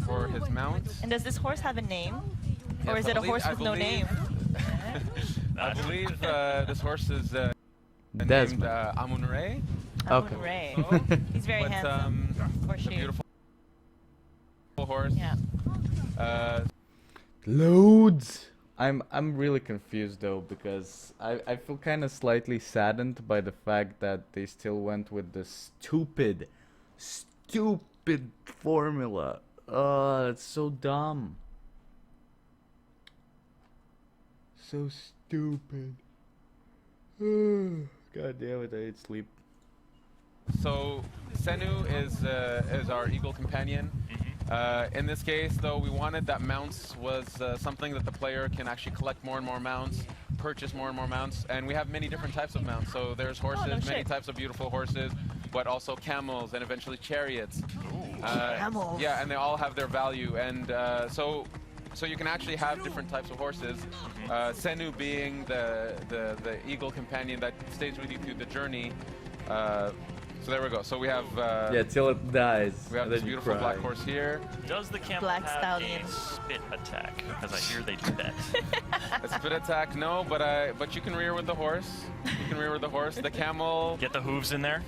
Speaker 4: for his mount.
Speaker 8: And does this horse have a name, or
Speaker 4: Yes,
Speaker 8: is it a horse with no name?
Speaker 4: I believe this horse is named Amun-Re.
Speaker 1: Okay.
Speaker 8: He's very handsome. Or
Speaker 4: It's a beautiful horse.
Speaker 8: Yeah.
Speaker 1: Loads. I'm really confused though, because I feel kind of slightly saddened by the fact that they still went with the stupid formula. It's so dumb. So stupid. God damn it, I hate sleep.
Speaker 4: So Senu is our eagle companion. In this case, though, we wanted that mounts was something that the player can actually collect more and more mounts, purchase more and more mounts, and we have many different types of mounts. So there's horses, many types of beautiful horses, but also camels and eventually chariots.
Speaker 8: Camels.
Speaker 4: Yeah, and they all have their value, and so you can actually have different types of horses. Senu being the eagle companion that stays with you through the journey. So there we go. So we have
Speaker 1: yeah, till it dies.
Speaker 4: We have this beautiful black horse here.
Speaker 3: Does the camel
Speaker 8: Black
Speaker 3: have
Speaker 8: stallion.
Speaker 3: a spit attack? Because I hear they do that.
Speaker 4: A spit attack, no, but you can rear with the horse. You can rear with the horse. The camel.
Speaker 3: Get the hooves in there.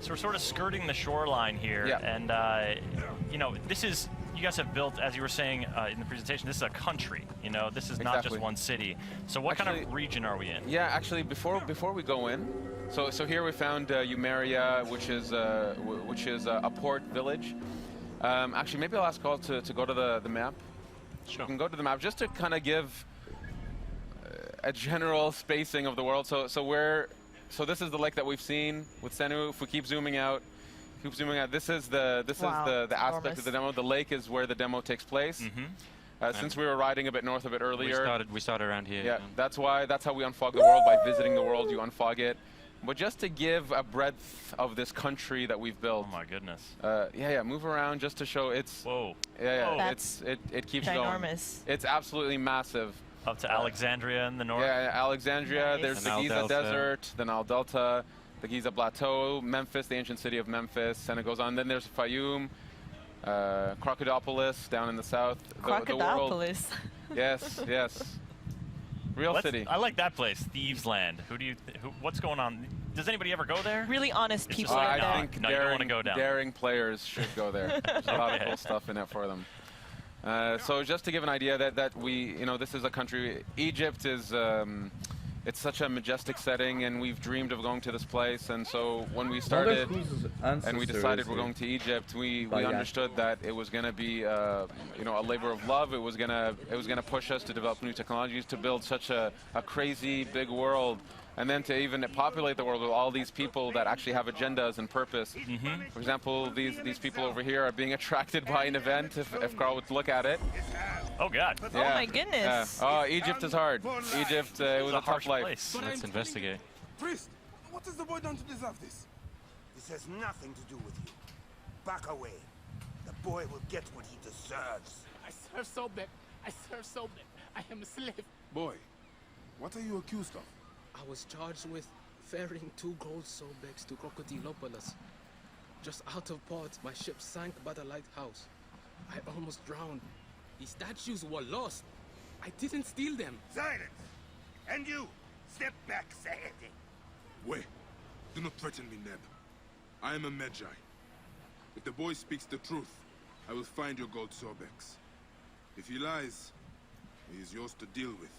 Speaker 3: So we're sort of skirting the shoreline here, and you know, this is, you guys have built, as you were saying in the presentation, this is a country. You know, this is not just one city. So what kind of region are we in?
Speaker 4: Yeah, actually, before we go in, so here we found Umeria, which is a port village. Actually, maybe I'll ask Carl to go to the map. Sure. You can go to the map just to kind of give a general spacing of the world. So this is the lake that we've seen with Senu. If we keep zooming out, this is the aspect of the demo. The lake is where the demo takes place. Since we were riding a bit north of it earlier,
Speaker 15: we started around here.
Speaker 4: Yeah, that's how we unfog the world, by visiting the world. You unfog it. But just to give a breadth of this country that we've built.
Speaker 3: Oh my goodness.
Speaker 4: Yeah, move around just to show it's.
Speaker 3: Whoa.
Speaker 4: Yeah,
Speaker 8: That's
Speaker 4: it keeps
Speaker 8: ginormous.
Speaker 4: going. It's absolutely massive.
Speaker 3: Up to Alexandria in the north.
Speaker 4: Yeah, Alexandria.
Speaker 8: Nice.
Speaker 4: There's the
Speaker 15: Nile
Speaker 4: Giza
Speaker 15: Delta.
Speaker 4: Desert, the Nile Delta, the Giza Plateau, Memphis, the ancient city of Memphis, and it goes on. Then there's Fayum, Crocodilopolis down in the south. The world.
Speaker 8: Crocodilopolis.
Speaker 4: Yes, yes. Real city.
Speaker 3: I like that place, Thieves Land. What's going on? Does anybody ever go there?
Speaker 8: Really honest
Speaker 3: It's
Speaker 8: people
Speaker 3: just
Speaker 8: are
Speaker 3: like,
Speaker 8: there.
Speaker 4: I think
Speaker 3: No, you don't want to go down.
Speaker 4: daring players should go there. There's a lot of cool stuff in it for them. So just to give an idea that we, this is a country. Egypt is, it's such a majestic setting, and we've dreamed of going to this place. And so when we started and we decided we're going to Egypt, we understood that it was going to be, a labor of love. It was going to push us to develop new technologies, to build such a crazy big world. And then to even populate the world with all these people that actually have agendas and purpose. For example, these people over here are being attracted by an event, if Carl would look at it.
Speaker 3: Oh, God.
Speaker 8: Oh, my goodness.
Speaker 4: Oh, Egypt is hard. Egypt, it was a tough life.
Speaker 3: Place.
Speaker 15: Let's investigate.
Speaker 12: Priest, what has the boy done to deserve this? This has nothing to do with you. Back away. The boy will get what he deserves.
Speaker 6: I serve Sobek. I serve Sobek. I am a slave.
Speaker 12: Boy, what are you accused of?
Speaker 9: I was charged with ferrying 2 gold Sobeks to Crocodilopolis. Just out of port, my ship sank by the lighthouse. I almost drowned. The statues were lost. I didn't steal them.
Speaker 12: Silence! And you, step back, Saedi. Wait, do not threaten me, Neb. I am a Magi. If the boy speaks the truth, I will find your gold Sobeks. If he lies, he is yours to deal with.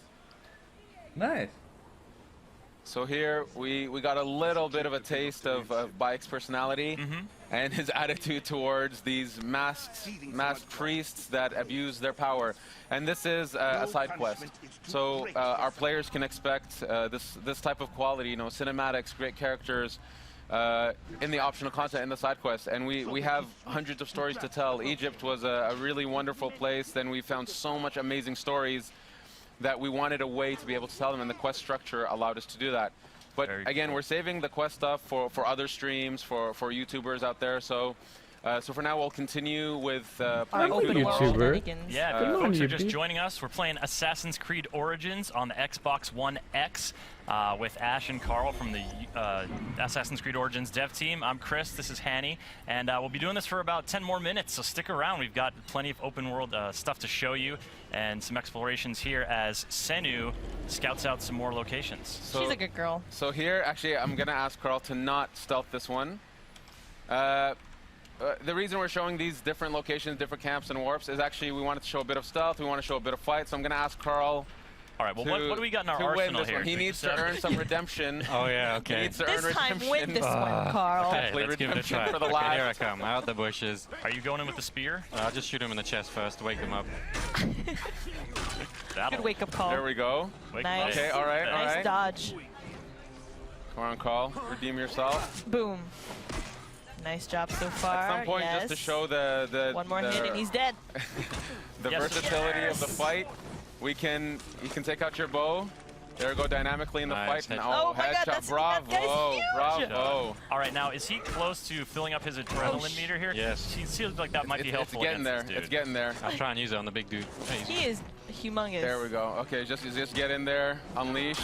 Speaker 1: Nice.
Speaker 4: So here we got a little bit of a taste of Bayek's personality and his attitude towards these masked priests that abuse their power. And this is a side quest. So our players can expect this type of quality, cinematics, great characters, in the optional content in the side quest. And we have hundreds of stories to tell. Egypt was a really wonderful place. Then we found so much amazing stories that we wanted a way to be able to tell them, and the quest structure allowed us to do that. But again, we're saving the quest stuff for other streams, for YouTubers out there. So for now, we'll continue with playing
Speaker 8: open
Speaker 4: through
Speaker 8: world
Speaker 4: the
Speaker 3: Yeah, if folks are just joining us, we're playing Assassin's Creed Origins on the Xbox One X with Ash and Carl from the Assassin's Creed Origins dev team. I'm Chris, this is Hanny, and we'll be doing this for about 10 more minutes, so stick around. We've got plenty of open world stuff to show you and some explorations here as Senu scouts out some more locations.
Speaker 8: She's a good girl.
Speaker 4: So here, actually, I'm going to ask Carl to not stealth this one. The reason we're showing these different locations, different camps and warps is actually we wanted to show a bit of stealth, we want to show a bit of fight, so I'm going to ask Carl.
Speaker 3: All right, well, what do we got in our arsenal here?
Speaker 4: He needs to earn some redemption.
Speaker 15: Oh, yeah, okay.
Speaker 4: He needs to earn redemption.
Speaker 8: This time, win this one, Carl.
Speaker 15: Okay, let's give it a try.
Speaker 4: For the
Speaker 15: Okay, here I come, out the bushes.
Speaker 3: Are you going in with the spear?
Speaker 15: I'll just shoot him in the chest first to wake him up.
Speaker 8: Good wake-up call.
Speaker 4: There we go.
Speaker 8: Nice.
Speaker 4: Okay, all right, all right.
Speaker 8: Nice dodge.
Speaker 4: Come on, Carl. Redeem yourself.
Speaker 8: Boom. Nice job so far.
Speaker 4: At some point,
Speaker 8: yes.
Speaker 4: just to show the
Speaker 8: one more hit and he's dead.
Speaker 4: The versatility of the fight. You can take out your bow. There we go, dynamically in the fight. And,
Speaker 8: oh my God,
Speaker 4: bravo, bravo.
Speaker 3: All right, now is he close to filling up his adrenaline meter here?
Speaker 15: Yes.
Speaker 3: He seems like that might be helpful.
Speaker 4: It's getting there.
Speaker 3: This dude.
Speaker 4: It's getting there.
Speaker 15: I'll try and use it on the big dude.
Speaker 8: He is humongous.
Speaker 4: There we go. Okay, just get in there, unleash.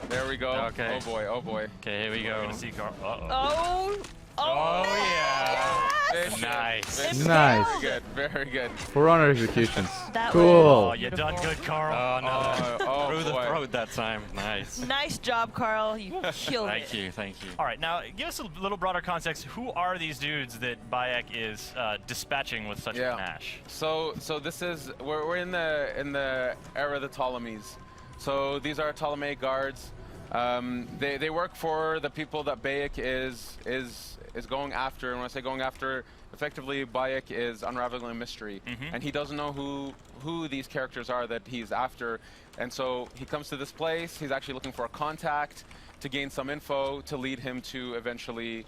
Speaker 4: There we go.
Speaker 15: Okay.
Speaker 4: Oh boy, oh boy.
Speaker 15: Okay, here we go.
Speaker 3: We're gonna see Carl.
Speaker 8: Oh.
Speaker 3: Oh yeah.
Speaker 8: Yes.
Speaker 3: Nice.
Speaker 1: Nice.
Speaker 4: Very good, very good.
Speaker 1: For honor executions.
Speaker 8: That
Speaker 1: Cool.
Speaker 3: Oh, you done good, Carl.
Speaker 15: Oh no.
Speaker 4: Oh,
Speaker 15: Through the
Speaker 4: boy.
Speaker 15: throat that time. Nice.
Speaker 8: Nice job, Carl. You killed it.
Speaker 15: Thank you, thank you.
Speaker 3: All right, now give us a little broader context. Who are these dudes that Bayek is dispatching with such panache?
Speaker 4: So this is we're in the era of the Ptolemies. So these are Ptolemaic guards. They work for the people that Bayek is going after. And when I say going after, effectively Bayek is unraveling a mystery, and he doesn't know who these characters are that he's after. And so he comes to this place. He's actually looking for a contact to gain some info to lead him to eventually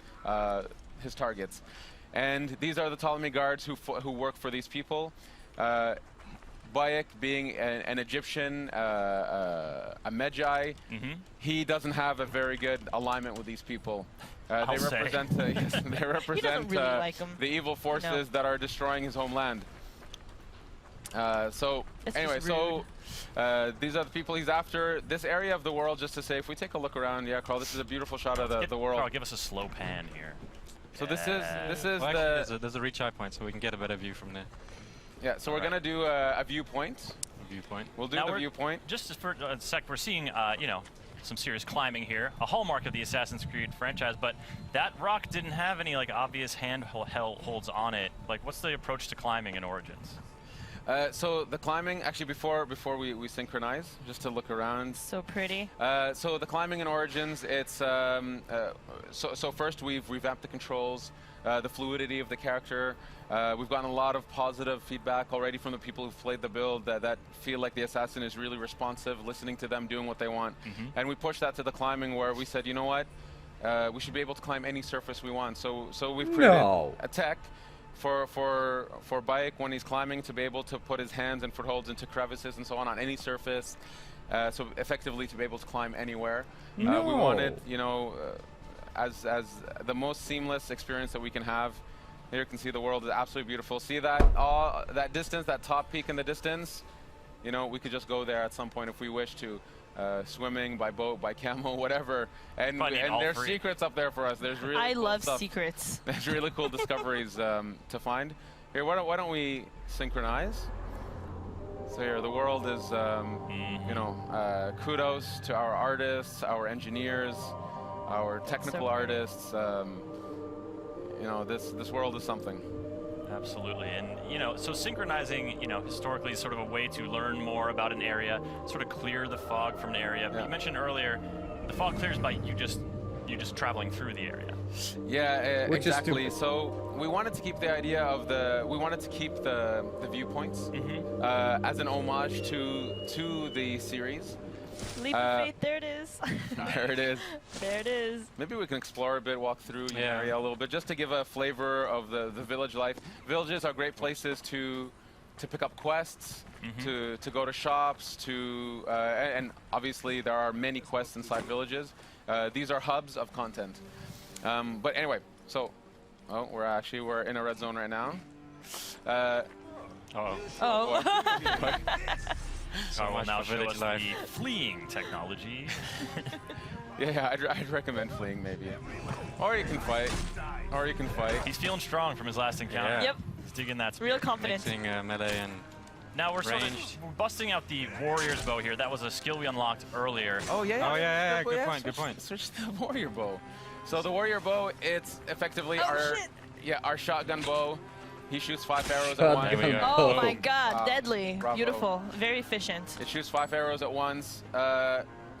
Speaker 4: his targets. And these are the Ptolemy guards who work for these people. Bayek, being an Egyptian, a Magi, he doesn't have a very good alignment with these people. They represent, they represent
Speaker 8: really like
Speaker 4: the evil forces that are destroying his homeland. So anyway, these are the people he's after. This area of the world, just to say, if we take a look around, yeah, Carl, this is a beautiful shot of the world.
Speaker 3: Carl, give us a slow pan here.
Speaker 4: So this is
Speaker 15: well, actually, there's a reach eye point, so we can get a better view from there.
Speaker 4: Yeah, so we're gonna do a viewpoint. We'll do
Speaker 3: now
Speaker 4: the viewpoint.
Speaker 3: Just for a sec, we're seeing, you know, some serious climbing here, a hallmark of the Assassin's Creed franchise, but that rock didn't have any like obvious handholds on it. Like, what's the approach to climbing in Origins?
Speaker 4: So the climbing, actually before we synchronize, just to look around.
Speaker 8: So pretty.
Speaker 4: So the climbing in Origins, it's so first we've revamped the controls, the fluidity of the character. We've gotten a lot of positive feedback already from the people who've played the build that feel like the assassin is really responsive, listening to them, doing what they want. And we pushed that to the climbing, where we said, you know what, we should be able to climb any surface we want. So we've created a tech for Bayek when he's climbing to be able to put his hands and footholds into crevices and so on any surface. So effectively to be able to climb anywhere. We wanted, you know, as the most seamless experience that we can have. Here you can see the world is absolutely beautiful. See that that distance, that top peak in the distance? You know, we could just go there at some point if we wish to. Swimming, by boat, by camel, whatever. And there's secrets up there for us. There's really
Speaker 8: I
Speaker 4: cool
Speaker 8: love
Speaker 4: stuff.
Speaker 8: secrets.
Speaker 4: There's really cool discoveries to find. Here, why don't we synchronize? So here, the world is, you know, kudos to our artists, our engineers, our technical artists. You know, this world is something.
Speaker 3: Absolutely, and you know, so synchronizing, you know, historically is sort of a way to learn more about an area, sort of clear the fog from an area. But you mentioned earlier, the fog clears by you just traveling through the area.
Speaker 4: Yeah, exactly. So we wanted to keep the idea of the viewpoints as an homage to the series.
Speaker 8: Leap of faith, there it is.
Speaker 4: There it is.
Speaker 8: There it is.
Speaker 4: Maybe we can explore a bit, walk through the area a little bit, just to give a flavor of the village life. Villages are great places to pick up quests, to go to shops, and obviously there are many quests inside villages. These are hubs of content. But anyway, so we're in a red zone right now.
Speaker 3: So will now show us the fleeing technology.
Speaker 4: Yeah, I'd recommend fleeing maybe. Or you can fight.
Speaker 3: He's feeling strong from his last encounter.
Speaker 8: Yeah. Yep.
Speaker 3: He's digging that speed.
Speaker 8: Real confident.
Speaker 15: Mixing melee and
Speaker 3: now we're sort of busting out the warrior's bow here. That was a skill we unlocked earlier.
Speaker 4: Oh yeah.
Speaker 15: Good point.
Speaker 4: Switch to the warrior bow. So the warrior bow, it's effectively our shotgun bow. He shoots 5 arrows at once.
Speaker 8: Oh my god, deadly. Bravo. Beautiful. Very efficient.
Speaker 4: It shoots 5 arrows at once.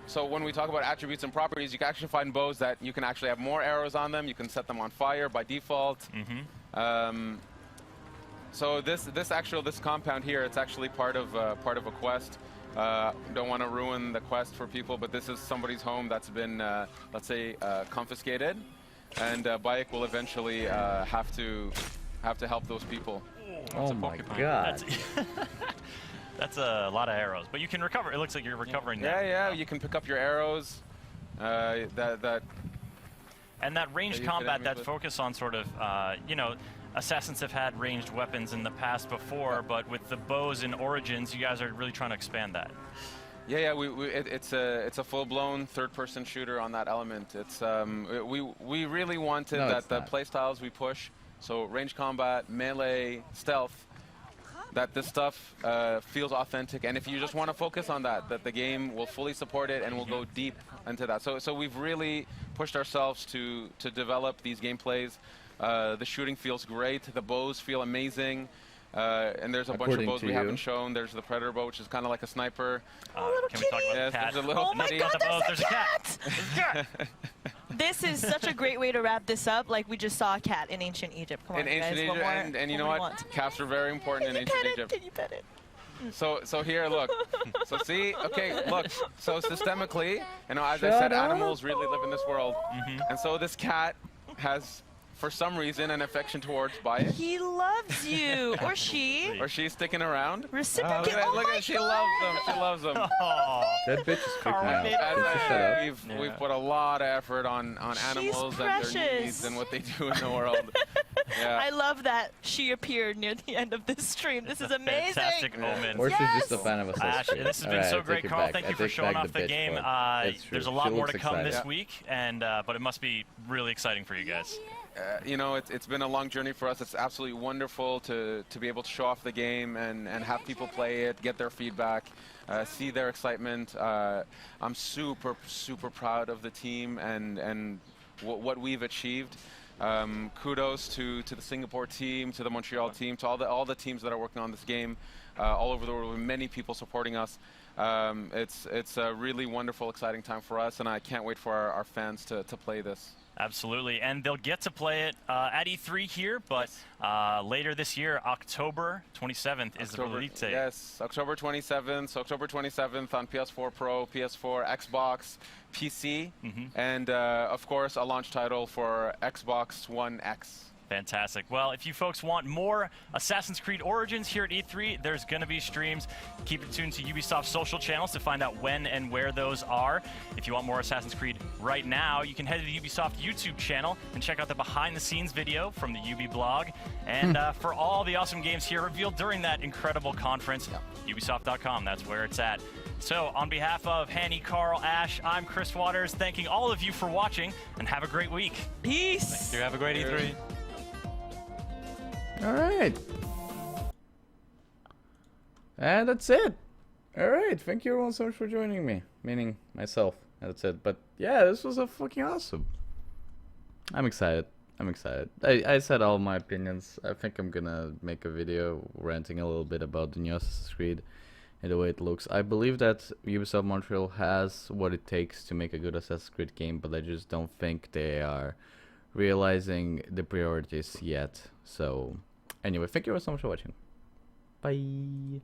Speaker 4: So when we talk about attributes and properties, you can actually find bows that you can actually have more arrows on them. You can set them on fire by default. So this compound here, it's actually part of a quest. Don't want to ruin the quest for people, but this is somebody's home that's been, let's say, confiscated, and Bayek will eventually have to help those people.
Speaker 1: Oh my god.
Speaker 3: That's a lot of arrows, but you can recover. It looks like you're recovering them.
Speaker 4: Yeah, you can pick up your arrows.
Speaker 3: And that ranged combat, that focus on sort of, you know, assassins have had ranged weapons in the past before, but with the bows in Origins, you guys are really trying to expand that.
Speaker 4: Yeah, it's a full-blown third-person shooter on that element. It's we really wanted that the playstyles we push, so range combat, melee, stealth, that this stuff feels authentic, and if you just want to focus on that the game will fully support it and will go deep into that. So we've really pushed ourselves to develop these gameplays. The shooting feels great. The bows feel amazing. And there's a bunch of bows we haven't shown. There's the Predator bow, which is kind of like a sniper.
Speaker 3: Can we talk about the cat?
Speaker 4: There's a little
Speaker 8: my
Speaker 4: kitty.
Speaker 8: God, there's a cat! This is such a great way to wrap this up. Like we just saw a cat in ancient Egypt. Come on,
Speaker 4: in ancient
Speaker 8: guys.
Speaker 4: Egypt, and you know what? Cats are very important in ancient Egypt.
Speaker 8: Can you pet it?
Speaker 4: So here, look. So see, okay, look. So systemically, you know, as I said, animals really live in this world, and so this cat has, for some reason, an affection towards Bayek.
Speaker 8: He loves you, or she.
Speaker 4: Or she's sticking around.
Speaker 8: Reciprocate.
Speaker 4: Look at she loves them. She loves them.
Speaker 1: That bitch is freaking out.
Speaker 4: We've put a lot of effort on animals and their needs and what they do in the world. Yeah.
Speaker 8: I love that she appeared near the end of this stream. This is amazing.
Speaker 3: Fantastic omen.
Speaker 1: Or she's just a fan of Assassin's Creed.
Speaker 3: This has been so great, Carl. Thank you for showing off the game. There's a lot more to come this week, but it must be really exciting for you guys.
Speaker 4: You know, it's been a long journey for us. It's absolutely wonderful to be able to show off the game and have people play it, get their feedback, see their excitement. I'm super proud of the team and what we've achieved. Kudos to the Singapore team, to the Montreal team, to all the teams that are working on this game all over the world, with many people supporting us. It's a really wonderful, exciting time for us, and I can't wait for our fans to play this.
Speaker 3: Absolutely, and they'll get to play it at E3 here, but later this year, October 27th is the release date.
Speaker 4: Yes, October 27th. So October 27th on PS4 Pro, PS4, Xbox, PC, and of course a launch title for Xbox One X.
Speaker 3: Fantastic. Well, if you folks want more Assassin's Creed Origins here at E3, there's going to be streams. Keep it tuned to Ubisoft's social channels to find out when and where those are. If you want more Assassin's Creed right now, you can head to the Ubisoft YouTube channel and check out the behind-the-scenes video from the Ubi blog. And for all the awesome games here revealed during that incredible conference, Ubisoft.com, that's where it's at. So, on behalf of Hanny, Carl, Ash, I'm Chris Waters, thanking all of you for watching, and have a great week.
Speaker 8: Peace!
Speaker 3: Thank you. Have a great E3.
Speaker 1: Alright. And that's it. Alright, thank you everyone so much for joining me. Meaning myself. That's it. But yeah, this was a fucking awesome. I'm excited. I said all my opinions. I think I'm gonna make a video ranting a little bit about the new Assassin's Creed and the way it looks. I believe that Ubisoft Montreal has what it takes to make a good Assassin's Creed game, but I just don't think they are realizing the priorities yet. So anyway, thank you so much for watching. Bye.